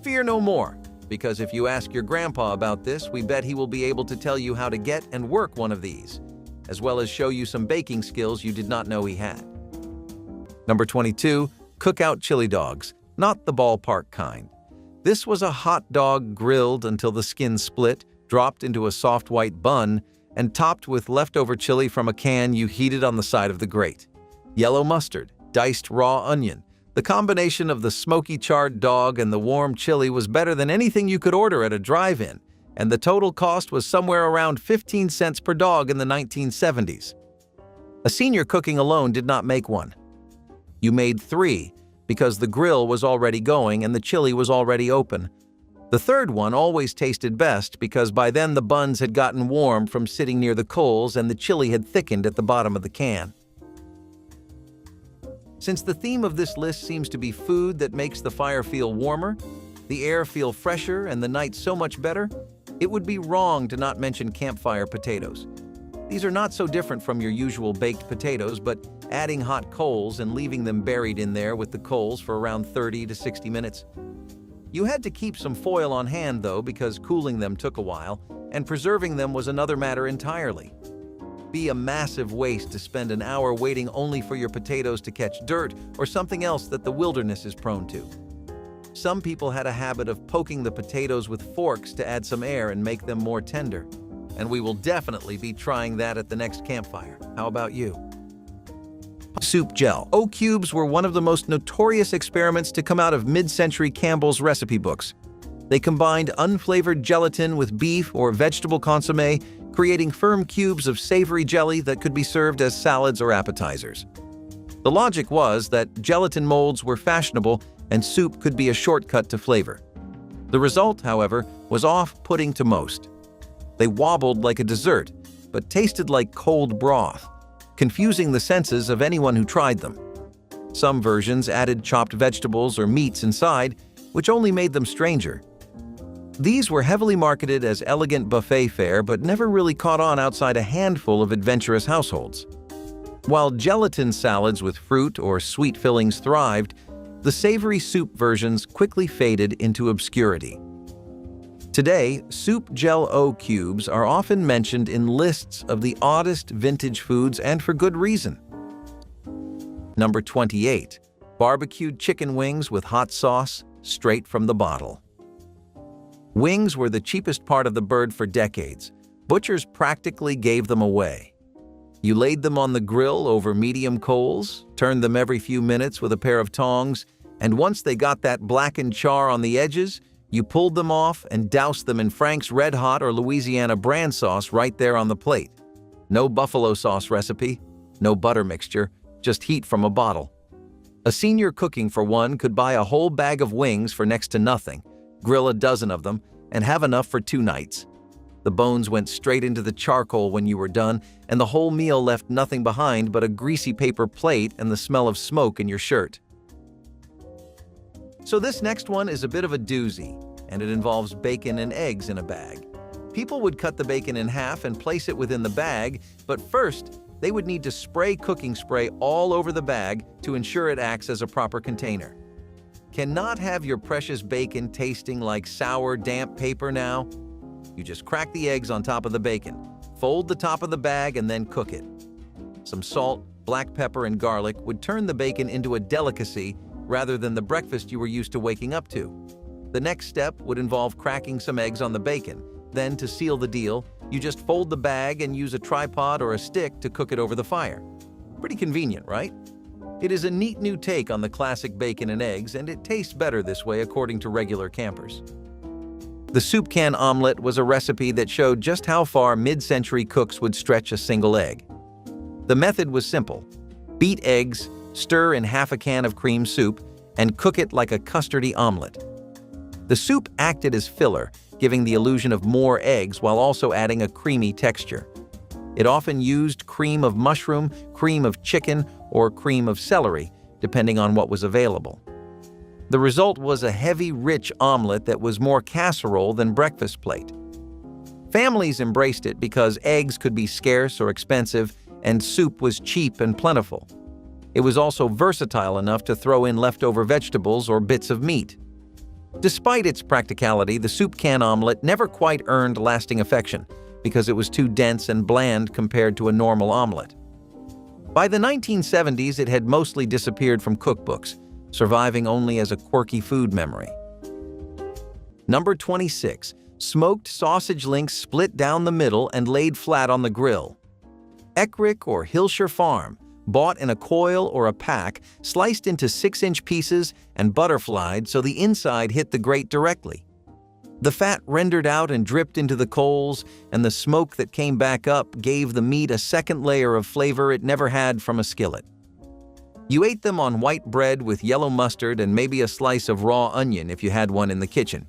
Fear no more, because if you ask your grandpa about this, we bet he will be able to tell you how to get and work one of these, as well as show you some baking skills you did not know he had. Number 22, cookout chili dogs, not the ballpark kind. This was a hot dog grilled until the skin split, dropped into a soft white bun, and topped with leftover chili from a can you heated on the side of the grate. Yellow mustard, diced raw onion. The combination of the smoky charred dog and the warm chili was better than anything you could order at a drive-in, and the total cost was somewhere around 15 cents per dog in the 1970s. A senior cooking alone did not make one. You made 3, because the grill was already going and the chili was already open. The third one always tasted best because by then the buns had gotten warm from sitting near the coals and the chili had thickened at the bottom of the can. Since the theme of this list seems to be food that makes the fire feel warmer, the air feel fresher, and the night so much better, it would be wrong to not mention campfire potatoes. These are not so different from your usual baked potatoes, but adding hot coals and leaving them buried in there with the coals for around 30 to 60 minutes. You had to keep some foil on hand, though, because cooling them took a while, and preserving them was another matter entirely. Be a massive waste to spend an hour waiting only for your potatoes to catch dirt or something else that the wilderness is prone to. Some people had a habit of poking the potatoes with forks to add some air and make them more tender. And we will definitely be trying that at the next campfire. How about you? Soup gel. O-cubes were one of the most notorious experiments to come out of mid-century Campbell's recipe books. They combined unflavored gelatin with beef or vegetable consommé, creating firm cubes of savory jelly that could be served as salads or appetizers. The logic was that gelatin molds were fashionable and soup could be a shortcut to flavor. The result, however, was off-putting to most. They wobbled like a dessert, but tasted like cold broth, confusing the senses of anyone who tried them. Some versions added chopped vegetables or meats inside, which only made them stranger. These were heavily marketed as elegant buffet fare, but never really caught on outside a handful of adventurous households. While gelatin salads with fruit or sweet fillings thrived, the savory soup versions quickly faded into obscurity. Today, soup gel O-cubes are often mentioned in lists of the oddest vintage foods, and for good reason. Number 28. Barbecued chicken wings with hot sauce, straight from the bottle. Wings were the cheapest part of the bird for decades. Butchers practically gave them away. You laid them on the grill over medium coals, turned them every few minutes with a pair of tongs, and once they got that blackened char on the edges, you pulled them off and doused them in Frank's Red Hot or Louisiana brand sauce right there on the plate. No buffalo sauce recipe, no butter mixture, just heat from a bottle. A senior cooking for one could buy a whole bag of wings for next to nothing, grill a dozen of them, and have enough for 2 nights. The bones went straight into the charcoal when you were done, and the whole meal left nothing behind but a greasy paper plate and the smell of smoke in your shirt. So this next one is a bit of a doozy, and it involves bacon and eggs in a bag. People would cut the bacon in half and place it within the bag, but first, they would need to spray cooking spray all over the bag to ensure it acts as a proper container. Cannot have your precious bacon tasting like sour, damp paper now? You just crack the eggs on top of the bacon, fold the top of the bag, and then cook it. Some salt, black pepper, and garlic would turn the bacon into a delicacy rather than the breakfast you were used to waking up to. The next step would involve cracking some eggs on the bacon. Then, to seal the deal, you just fold the bag and use a tripod or a stick to cook it over the fire. Pretty convenient, right? It is a neat new take on the classic bacon and eggs, and it tastes better this way according to regular campers. The soup can omelet was a recipe that showed just how far mid-century cooks would stretch a single egg. The method was simple. Beat eggs, stir in half a can of cream soup, and cook it like a custardy omelet. The soup acted as filler, giving the illusion of more eggs while also adding a creamy texture. It often used cream of mushroom, cream of chicken, or cream of celery, depending on what was available. The result was a heavy, rich omelet that was more casserole than breakfast plate. Families embraced it because eggs could be scarce or expensive, and soup was cheap and plentiful. It was also versatile enough to throw in leftover vegetables or bits of meat. Despite its practicality, the soup can omelet never quite earned lasting affection because it was too dense and bland compared to a normal omelet. By the 1970s, it had mostly disappeared from cookbooks, surviving only as a quirky food memory. Number 26. Smoked sausage links split down the middle and laid flat on the grill. Eckrich or Hilscher Farm, bought in a coil or a pack, sliced into 6-inch pieces and butterflied so the inside hit the grate directly. The fat rendered out and dripped into the coals, and the smoke that came back up gave the meat a second layer of flavor it never had from a skillet. You ate them on white bread with yellow mustard and maybe a slice of raw onion if you had one in the kitchen.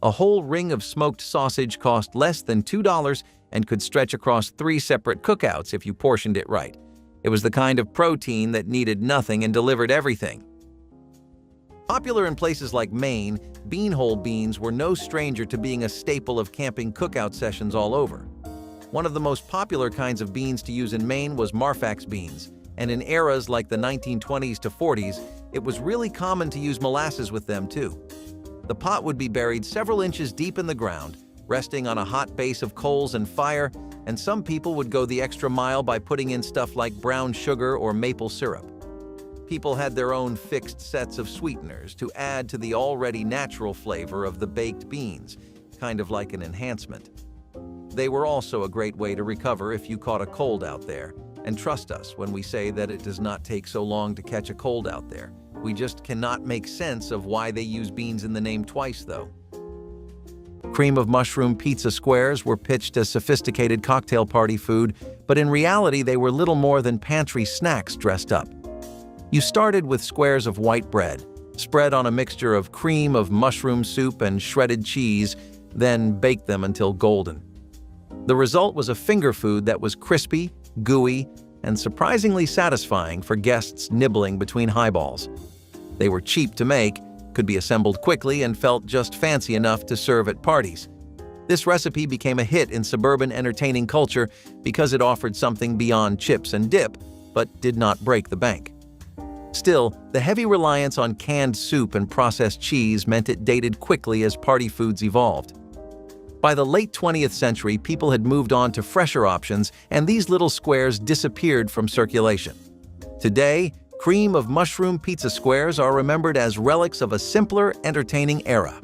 A whole ring of smoked sausage cost less than $2 and could stretch across 3 separate cookouts if you portioned it right. It was the kind of protein that needed nothing and delivered everything. Popular in places like Maine, beanhole beans were no stranger to being a staple of camping cookout sessions all over. One of the most popular kinds of beans to use in Maine was Marfax beans, and in eras like the 1920s to 40s, it was really common to use molasses with them too. The pot would be buried several inches deep in the ground, resting on a hot base of coals and fire, and some people would go the extra mile by putting in stuff like brown sugar or maple syrup. People had their own fixed sets of sweeteners to add to the already natural flavor of the baked beans, kind of like an enhancement. They were also a great way to recover if you caught a cold out there, and trust us when we say that it does not take so long to catch a cold out there. We just cannot make sense of why they use beans in the name twice, though. Cream of mushroom pizza squares were pitched as sophisticated cocktail party food, but in reality they were little more than pantry snacks dressed up. You started with squares of white bread, spread on a mixture of cream of mushroom soup and shredded cheese, then baked them until golden. The result was a finger food that was crispy, gooey, and surprisingly satisfying for guests nibbling between highballs. They were cheap to make, could be assembled quickly, and felt just fancy enough to serve at parties. This recipe became a hit in suburban entertaining culture because it offered something beyond chips and dip, but did not break the bank. Still, the heavy reliance on canned soup and processed cheese meant it dated quickly as party foods evolved. By the late 20th century, people had moved on to fresher options, and these little squares disappeared from circulation. Today, cream of mushroom pizza squares are remembered as relics of a simpler, entertaining era.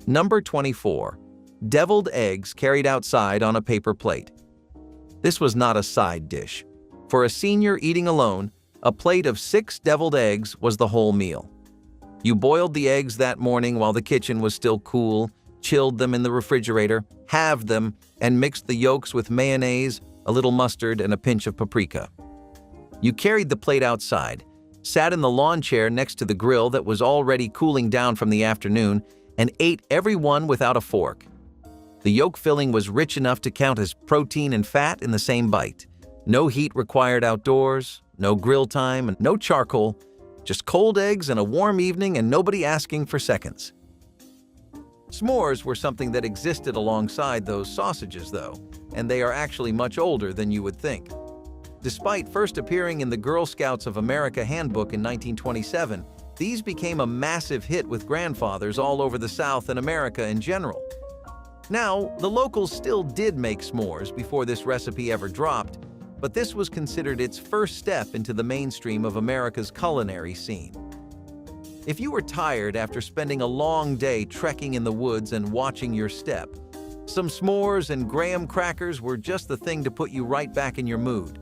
Number 24. Deviled eggs carried outside on a paper plate. This was not a side dish. For a senior eating alone, a plate of 6 deviled eggs was the whole meal. You boiled the eggs that morning while the kitchen was still cool, chilled them in the refrigerator, halved them, and mixed the yolks with mayonnaise, a little mustard, and a pinch of paprika. You carried the plate outside, sat in the lawn chair next to the grill that was already cooling down from the afternoon, and ate every one without a fork. The yolk filling was rich enough to count as protein and fat in the same bite. No heat required outdoors, no grill time, and no charcoal. Just cold eggs and a warm evening and nobody asking for seconds. S'mores were something that existed alongside those sausages, though, and they are actually much older than you would think. Despite first appearing in the Girl Scouts of America handbook in 1927, these became a massive hit with grandfathers all over the South and America in general. Now, the locals still did make s'mores before this recipe ever dropped, but this was considered its first step into the mainstream of America's culinary scene. If you were tired after spending a long day trekking in the woods and watching your step, some s'mores and graham crackers were just the thing to put you right back in your mood.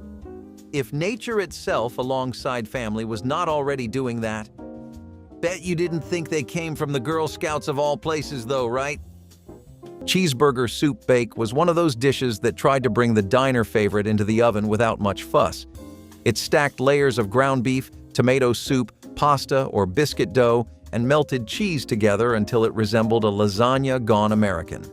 If nature itself alongside family was not already doing that, bet you didn't think they came from the Girl Scouts of all places though, right? Cheeseburger soup bake was one of those dishes that tried to bring the diner favorite into the oven without much fuss. It stacked layers of ground beef, tomato soup, pasta or biscuit dough, and melted cheese together until it resembled a lasagna gone American.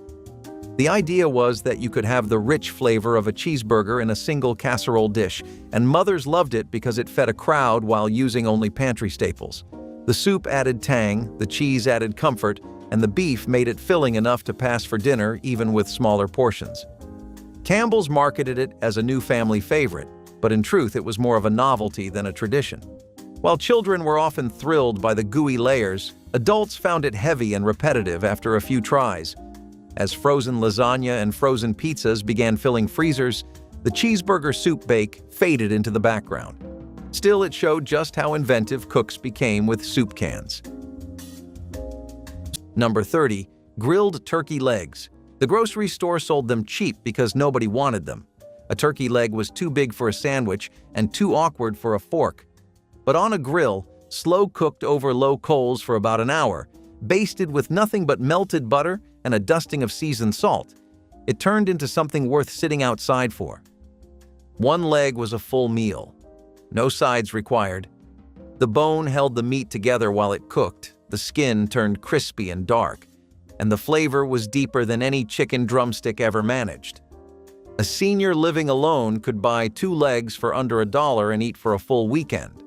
The idea was that you could have the rich flavor of a cheeseburger in a single casserole dish, and mothers loved it because it fed a crowd while using only pantry staples. The soup added tang, the cheese added comfort, and the beef made it filling enough to pass for dinner even with smaller portions. Campbell's marketed it as a new family favorite, but in truth it was more of a novelty than a tradition. While children were often thrilled by the gooey layers, adults found it heavy and repetitive after a few tries. As frozen lasagna and frozen pizzas began filling freezers, the cheeseburger soup bake faded into the background. Still, it showed just how inventive cooks became with soup cans. Number 30. Grilled turkey legs. The grocery store sold them cheap because nobody wanted them. A turkey leg was too big for a sandwich and too awkward for a fork. But on a grill, slow-cooked over low coals for about an hour, basted with nothing but melted butter and a dusting of seasoned salt, it turned into something worth sitting outside for. One leg was a full meal. No sides required. The bone held the meat together while it cooked, the skin turned crispy and dark, and the flavor was deeper than any chicken drumstick ever managed. A senior living alone could buy 2 legs for under $1 and eat for a full weekend.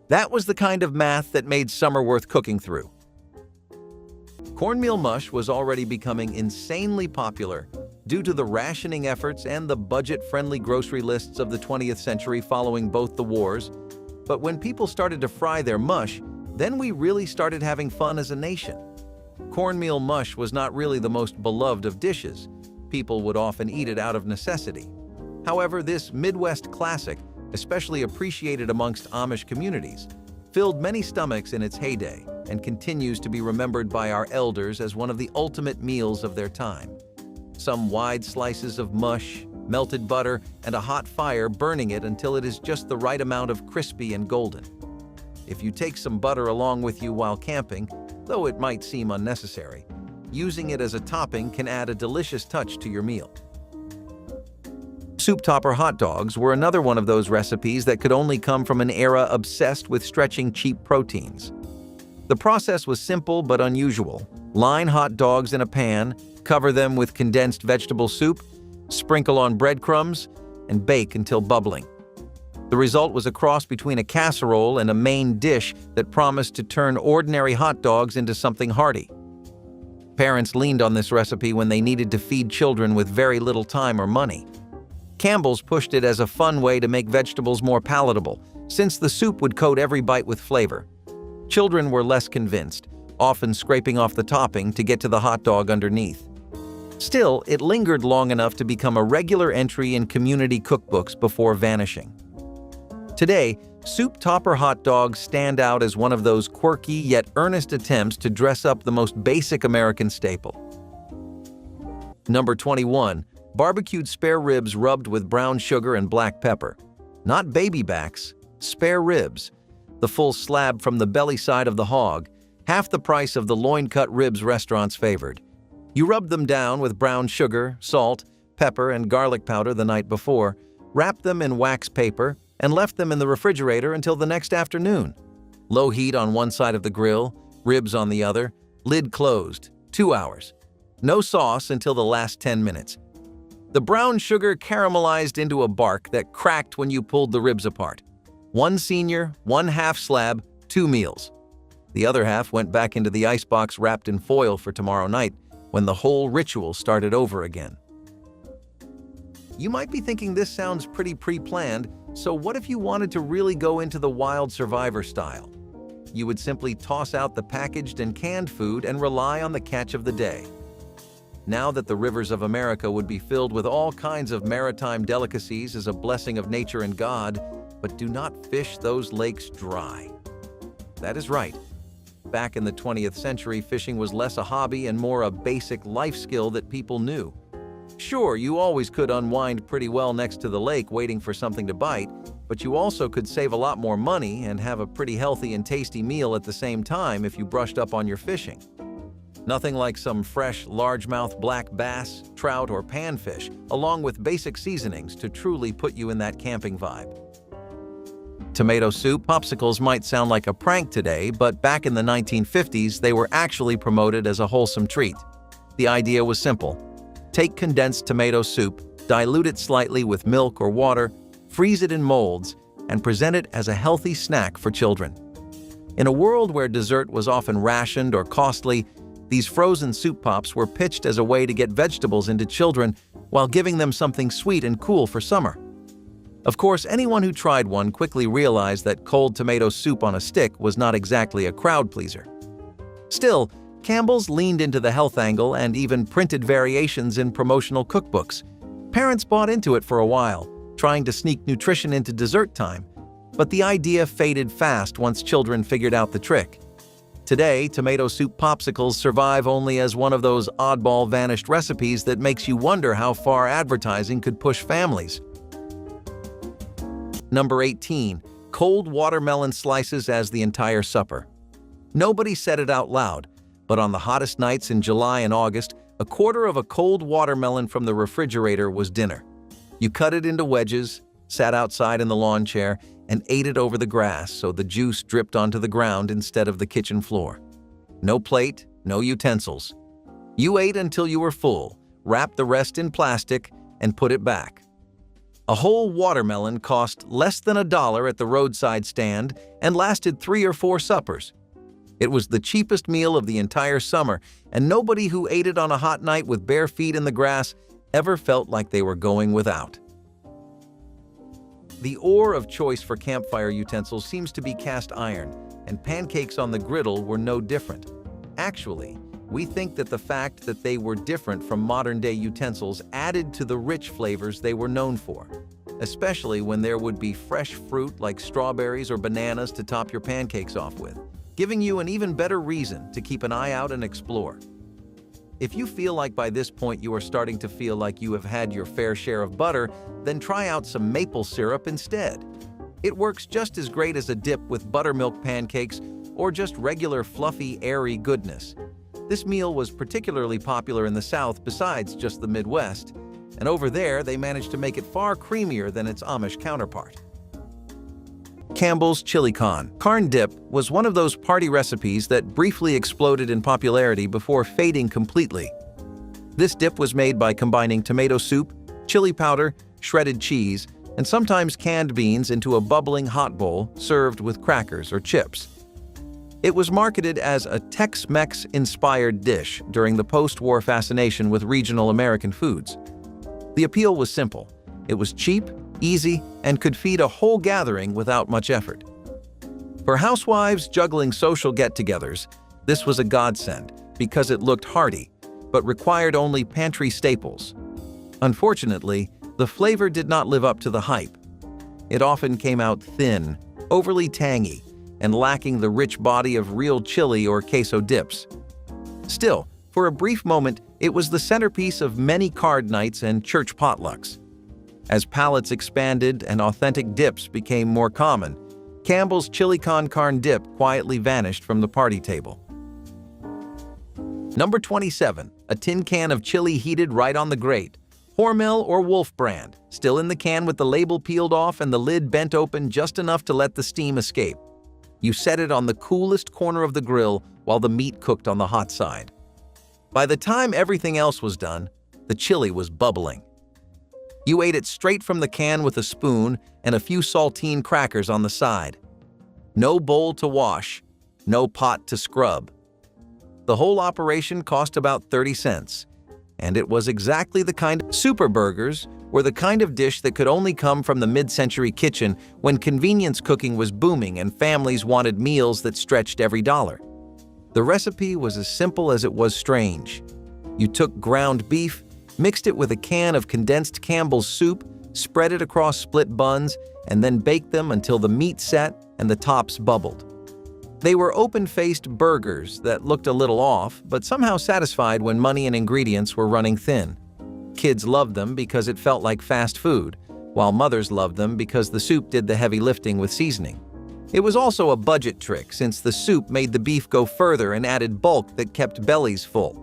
That was the kind of math that made summer worth cooking through. Cornmeal mush was already becoming insanely popular due to the rationing efforts and the budget-friendly grocery lists of the 20th century following both the wars. But when people started to fry their mush, then we really started having fun as a nation. Cornmeal mush was not really the most beloved of dishes. People would often eat it out of necessity. However, this Midwest classic, especially appreciated amongst Amish communities, filled many stomachs in its heyday and continues to be remembered by our elders as one of the ultimate meals of their time. Some wide slices of mush, melted butter, and a hot fire burning it until it is just the right amount of crispy and golden. If you take some butter along with you while camping, though it might seem unnecessary, using it as a topping can add a delicious touch to your meal. Soup topper hot dogs were another one of those recipes that could only come from an era obsessed with stretching cheap proteins. The process was simple but unusual. Line hot dogs in a pan, cover them with condensed vegetable soup, sprinkle on breadcrumbs, and bake until bubbling. The result was a cross between a casserole and a main dish that promised to turn ordinary hot dogs into something hearty. Parents leaned on this recipe when they needed to feed children with very little time or money. Campbell's pushed it as a fun way to make vegetables more palatable, since the soup would coat every bite with flavor. Children were less convinced, often scraping off the topping to get to the hot dog underneath. Still, it lingered long enough to become a regular entry in community cookbooks before vanishing. Today, soup topper hot dogs stand out as one of those quirky yet earnest attempts to dress up the most basic American staple. Number 21. Barbecued spare ribs rubbed with brown sugar and black pepper. Not baby backs, spare ribs. The full slab from the belly side of the hog, half the price of the loin-cut ribs restaurants favored. You rubbed them down with brown sugar, salt, pepper, and garlic powder the night before, wrapped them in wax paper, and left them in the refrigerator until the next afternoon. Low heat on one side of the grill, ribs on the other, Lid closed. 2 hours. No sauce until the last 10 minutes. The brown sugar caramelized into a bark that cracked when you pulled the ribs apart. One senior, one half slab, 2 meals. The other half went back into the icebox wrapped in foil for tomorrow night, when the whole ritual started over again. You might be thinking this sounds pretty pre-planned, so what if you wanted to really go into the wild survivor style? You would simply toss out the packaged and canned food and rely on the catch of the day. Now that the rivers of America would be filled with all kinds of maritime delicacies as a blessing of nature and God, but do not fish those lakes dry. That is right. Back in the 20th century, fishing was less a hobby and more a basic life skill that people knew. Sure, you always could unwind pretty well next to the lake waiting for something to bite, but you also could save a lot more money and have a pretty healthy and tasty meal at the same time if you brushed up on your fishing. Nothing like some fresh, largemouth black bass, trout, or panfish, along with basic seasonings to truly put you in that camping vibe. Tomato soup popsicles might sound like a prank today, but back in the 1950s, they were actually promoted as a wholesome treat. The idea was simple. Take condensed tomato soup, dilute it slightly with milk or water, freeze it in molds, and present it as a healthy snack for children. In a world where dessert was often rationed or costly, these frozen soup pops were pitched as a way to get vegetables into children while giving them something sweet and cool for summer. Of course, anyone who tried one quickly realized that cold tomato soup on a stick was not exactly a crowd pleaser. Still, Campbell's leaned into the health angle and even printed variations in promotional cookbooks. Parents bought into it for a while, trying to sneak nutrition into dessert time, but the idea faded fast once children figured out the trick. Today, tomato soup popsicles survive only as one of those oddball vanished recipes that makes you wonder how far advertising could push families. Number 18. Cold watermelon slices as the entire supper. Nobody said it out loud, but on the hottest nights in July and August, a quarter of a cold watermelon from the refrigerator was dinner. You cut it into wedges, sat outside in the lawn chair, and ate it over the grass so the juice dripped onto the ground instead of the kitchen floor. No plate, no utensils. You ate until you were full, wrapped the rest in plastic, and put it back. A whole watermelon cost less than $1 at the roadside stand and lasted 3 or 4 suppers. It was the cheapest meal of the entire summer, and nobody who ate it on a hot night with bare feet in the grass ever felt like they were going without. The ore of choice for campfire utensils seems to be cast iron, and pancakes on the griddle were no different. Actually, we think that the fact that they were different from modern-day utensils added to the rich flavors they were known for, especially when there would be fresh fruit like strawberries or bananas to top your pancakes off with, giving you an even better reason to keep an eye out and explore. If you feel like by this point you are starting to feel like you have had your fair share of butter, then try out some maple syrup instead. It works just as great as a dip with buttermilk pancakes or just regular fluffy, airy goodness. This meal was particularly popular in the South besides just the Midwest, and over there they managed to make it far creamier than its Amish counterpart. Campbell's Chili Con. Carn dip was one of those party recipes that briefly exploded in popularity before fading completely. This dip was made by combining tomato soup, chili powder, shredded cheese, and sometimes canned beans into a bubbling hot bowl served with crackers or chips. It was marketed as a Tex-Mex-inspired dish during the post-war fascination with regional American foods. The appeal was simple. It was cheap, easy, and could feed a whole gathering without much effort. For housewives juggling social get-togethers, this was a godsend because it looked hearty, but required only pantry staples. Unfortunately, the flavor did not live up to the hype. It often came out thin, overly tangy, and lacking the rich body of real chili or queso dips. Still, for a brief moment, it was the centerpiece of many card nights and church potlucks. As palates expanded and authentic dips became more common, Campbell's Chili Con Carn dip quietly vanished from the party table. Number 27. A tin can of chili heated right on the grate. Hormel or Wolf brand, still in the can with the label peeled off and the lid bent open just enough to let the steam escape. You set it on the coolest corner of the grill while the meat cooked on the hot side. By the time everything else was done, the chili was bubbling. You ate it straight from the can with a spoon and a few saltine crackers on the side. No bowl to wash, no pot to scrub. The whole operation cost about 30 cents, and it was exactly the kind of super burgers were the kind of dish that could only come from the mid-century kitchen when convenience cooking was booming and families wanted meals that stretched every dollar. The recipe was as simple as it was strange. You took ground beef, mixed it with a can of condensed Campbell's soup, spread it across split buns, and then baked them until the meat set and the tops bubbled. They were open-faced burgers that looked a little off, but somehow satisfied when money and ingredients were running thin. Kids loved them because it felt like fast food, while mothers loved them because the soup did the heavy lifting with seasoning. It was also a budget trick since the soup made the beef go further and added bulk that kept bellies full.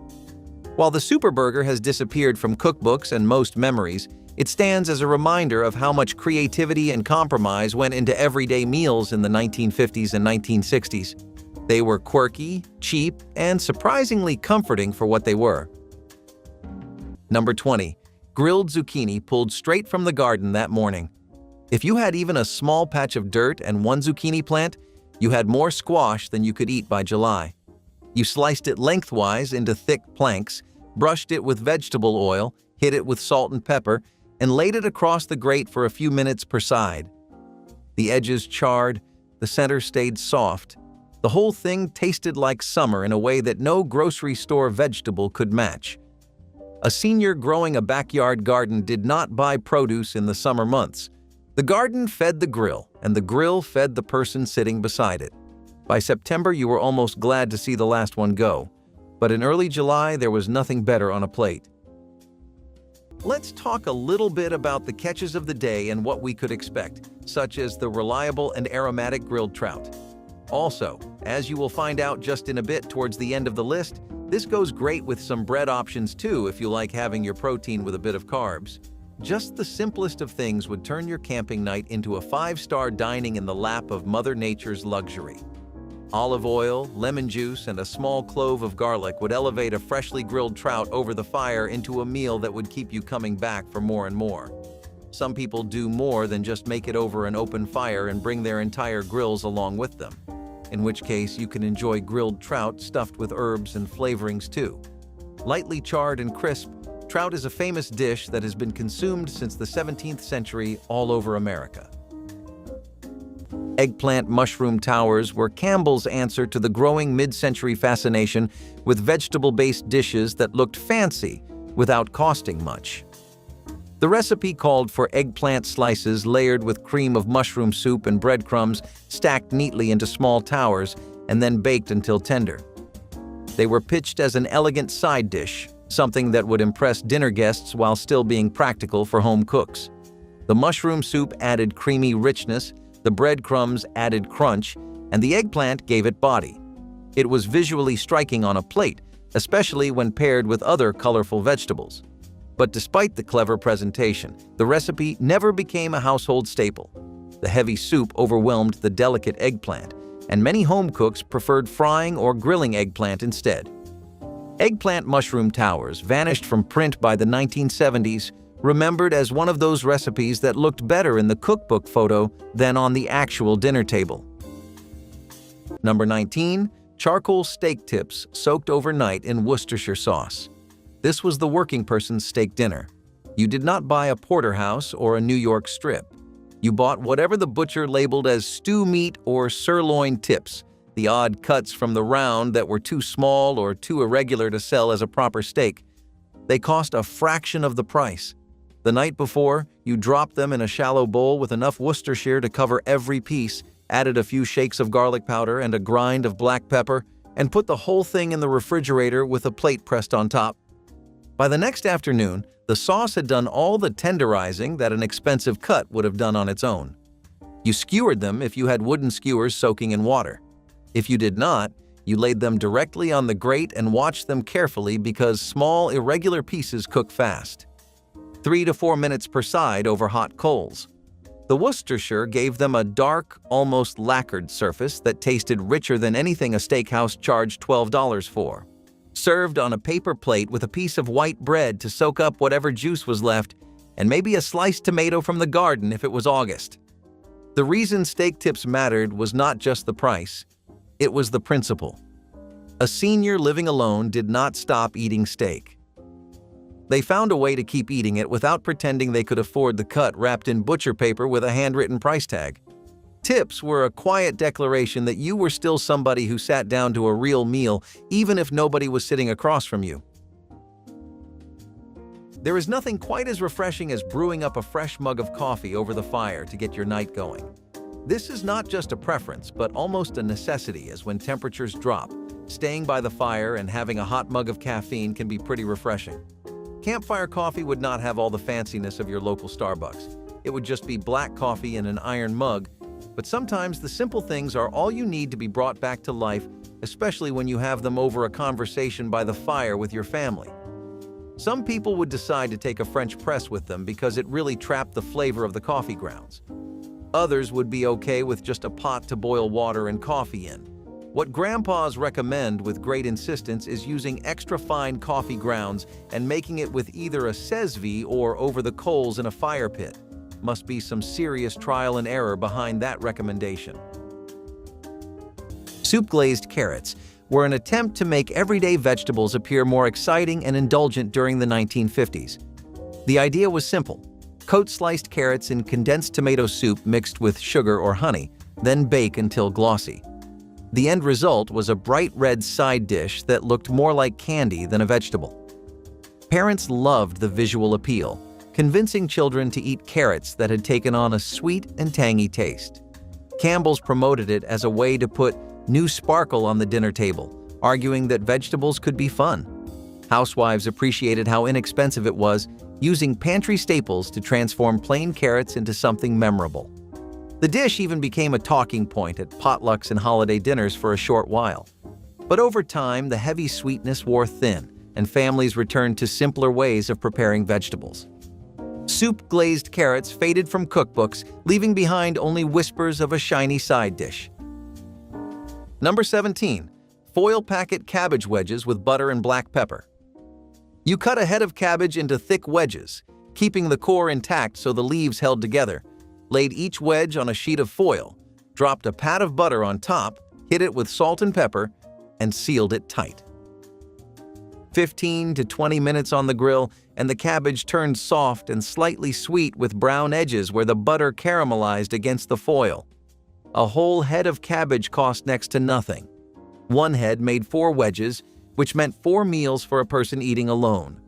While the Superburger has disappeared from cookbooks and most memories, it stands as a reminder of how much creativity and compromise went into everyday meals in the 1950s and 1960s. They were quirky, cheap, and surprisingly comforting for what they were. Number 20. Grilled zucchini pulled straight from the garden that morning. If you had even a small patch of dirt and one zucchini plant, you had more squash than you could eat by July. You sliced it lengthwise into thick planks, brushed it with vegetable oil, hit it with salt and pepper, and laid it across the grate for a few minutes per side. The edges charred, the center stayed soft. The whole thing tasted like summer in a way that no grocery store vegetable could match. A senior growing a backyard garden did not buy produce in the summer months. The garden fed the grill, and the grill fed the person sitting beside it. By September, you were almost glad to see the last one go. But in early July, there was nothing better on a plate. Let's talk a little bit about the catches of the day and what we could expect, such as the reliable and aromatic grilled trout. Also, as you will find out just in a bit towards the end of the list, this goes great with some bread options too if you like having your protein with a bit of carbs. Just the simplest of things would turn your camping night into a 5-star dining in the lap of Mother Nature's luxury. Olive oil, lemon juice, and a small clove of garlic would elevate a freshly grilled trout over the fire into a meal that would keep you coming back for more and more. Some people do more than just make it over an open fire and bring their entire grills along with them, in which case you can enjoy grilled trout stuffed with herbs and flavorings too. Lightly charred and crisp, trout is a famous dish that has been consumed since the 17th century all over America. Eggplant mushroom towers were Campbell's answer to the growing mid-century fascination with vegetable-based dishes that looked fancy without costing much. The recipe called for eggplant slices layered with cream of mushroom soup and breadcrumbs stacked neatly into small towers and then baked until tender. They were pitched as an elegant side dish, something that would impress dinner guests while still being practical for home cooks. The mushroom soup added creamy richness, the breadcrumbs added crunch, and the eggplant gave it body. It was visually striking on a plate, especially when paired with other colorful vegetables. But despite the clever presentation, the recipe never became a household staple. The heavy soup overwhelmed the delicate eggplant, and many home cooks preferred frying or grilling eggplant instead. Eggplant mushroom towers vanished from print by the 1970s, remembered as one of those recipes that looked better in the cookbook photo than on the actual dinner table. Number 19. Charcoal steak tips soaked overnight in Worcestershire sauce. This was the working person's steak dinner. You did not buy a porterhouse or a New York strip. You bought whatever the butcher labeled as stew meat or sirloin tips, the odd cuts from the round that were too small or too irregular to sell as a proper steak. They cost a fraction of the price. The night before, you dropped them in a shallow bowl with enough Worcestershire to cover every piece, added a few shakes of garlic powder and a grind of black pepper, and put the whole thing in the refrigerator with a plate pressed on top. By the next afternoon, the sauce had done all the tenderizing that an expensive cut would have done on its own. You skewered them if you had wooden skewers soaking in water. If you did not, you laid them directly on the grate and watched them carefully because small, irregular pieces cook fast. 3 to 4 minutes per side over hot coals. The Worcestershire gave them a dark, almost lacquered surface that tasted richer than anything a steakhouse charged $12 for. Served on a paper plate with a piece of white bread to soak up whatever juice was left, and maybe a sliced tomato from the garden if it was August. The reason steak tips mattered was not just the price, it was the principle. A senior living alone did not stop eating steak. They found a way to keep eating it without pretending they could afford the cut wrapped in butcher paper with a handwritten price tag. Tips were a quiet declaration that you were still somebody who sat down to a real meal, even if nobody was sitting across from you. There is nothing quite as refreshing as brewing up a fresh mug of coffee over the fire to get your night going. This is not just a preference, but almost a necessity, as when temperatures drop, staying by the fire and having a hot mug of caffeine can be pretty refreshing. Campfire coffee would not have all the fanciness of your local Starbucks. It would just be black coffee in an iron mug, but sometimes the simple things are all you need to be brought back to life, especially when you have them over a conversation by the fire with your family. Some people would decide to take a French press with them because it really trapped the flavor of the coffee grounds. Others would be okay with just a pot to boil water and coffee in. What grandpas recommend with great insistence is using extra fine coffee grounds and making it with either a sesve or over the coals in a fire pit. Must be some serious trial and error behind that recommendation. Soup-glazed carrots were an attempt to make everyday vegetables appear more exciting and indulgent during the 1950s. The idea was simple. Coat sliced carrots in condensed tomato soup mixed with sugar or honey, then bake until glossy. The end result was a bright red side dish that looked more like candy than a vegetable. Parents loved the visual appeal, convincing children to eat carrots that had taken on a sweet and tangy taste. Campbell's promoted it as a way to put new sparkle on the dinner table, arguing that vegetables could be fun. Housewives appreciated how inexpensive it was, using pantry staples to transform plain carrots into something memorable. The dish even became a talking point at potlucks and holiday dinners for a short while. But over time, the heavy sweetness wore thin, and families returned to simpler ways of preparing vegetables. Soup-glazed carrots faded from cookbooks, leaving behind only whispers of a shiny side dish. Number 17. Foil packet cabbage wedges with butter and black pepper. You cut a head of cabbage into thick wedges, keeping the core intact so the leaves held together, laid each wedge on a sheet of foil, dropped a pat of butter on top, hit it with salt and pepper, and sealed it tight. 15 to 20 minutes on the grill, and the cabbage turned soft and slightly sweet with brown edges where the butter caramelized against the foil. A whole head of cabbage cost next to nothing. One head made 4 wedges, which meant 4 meals for a person eating alone.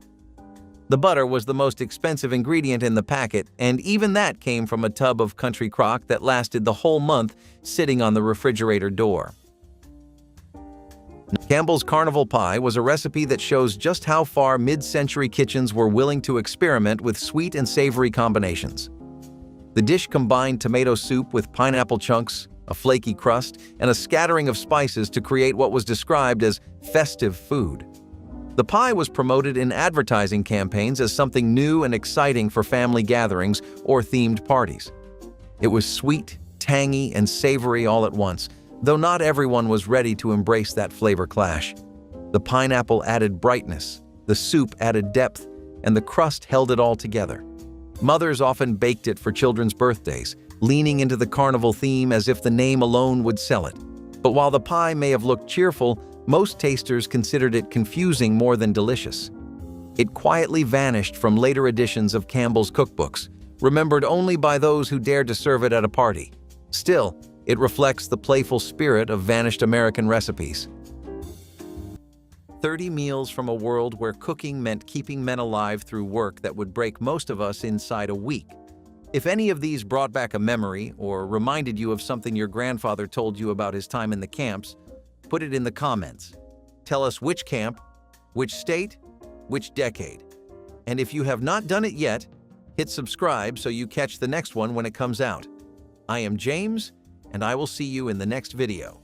The butter was the most expensive ingredient in the packet, and even that came from a tub of country crock that lasted the whole month sitting on the refrigerator door. Campbell's Carnival Pie was a recipe that shows just how far mid-century kitchens were willing to experiment with sweet and savory combinations. The dish combined tomato soup with pineapple chunks, a flaky crust, and a scattering of spices to create what was described as festive food. The pie was promoted in advertising campaigns as something new and exciting for family gatherings or themed parties. It was sweet, tangy, and savory all at once, though not everyone was ready to embrace that flavor clash. The pineapple added brightness, the soup added depth, and the crust held it all together. Mothers often baked it for children's birthdays, leaning into the carnival theme as if the name alone would sell it. But while the pie may have looked cheerful, most tasters considered it confusing more than delicious. It quietly vanished from later editions of Campbell's cookbooks, remembered only by those who dared to serve it at a party. Still, it reflects the playful spirit of vanished American recipes. 30 meals from a world where cooking meant keeping men alive through work that would break most of us inside a week. If any of these brought back a memory or reminded you of something your grandfather told you about his time in the camps, put it in the comments. Tell us which camp, which state, which decade. And if you have not done it yet, hit subscribe so you catch the next one when it comes out. I am James, and I will see you in the next video.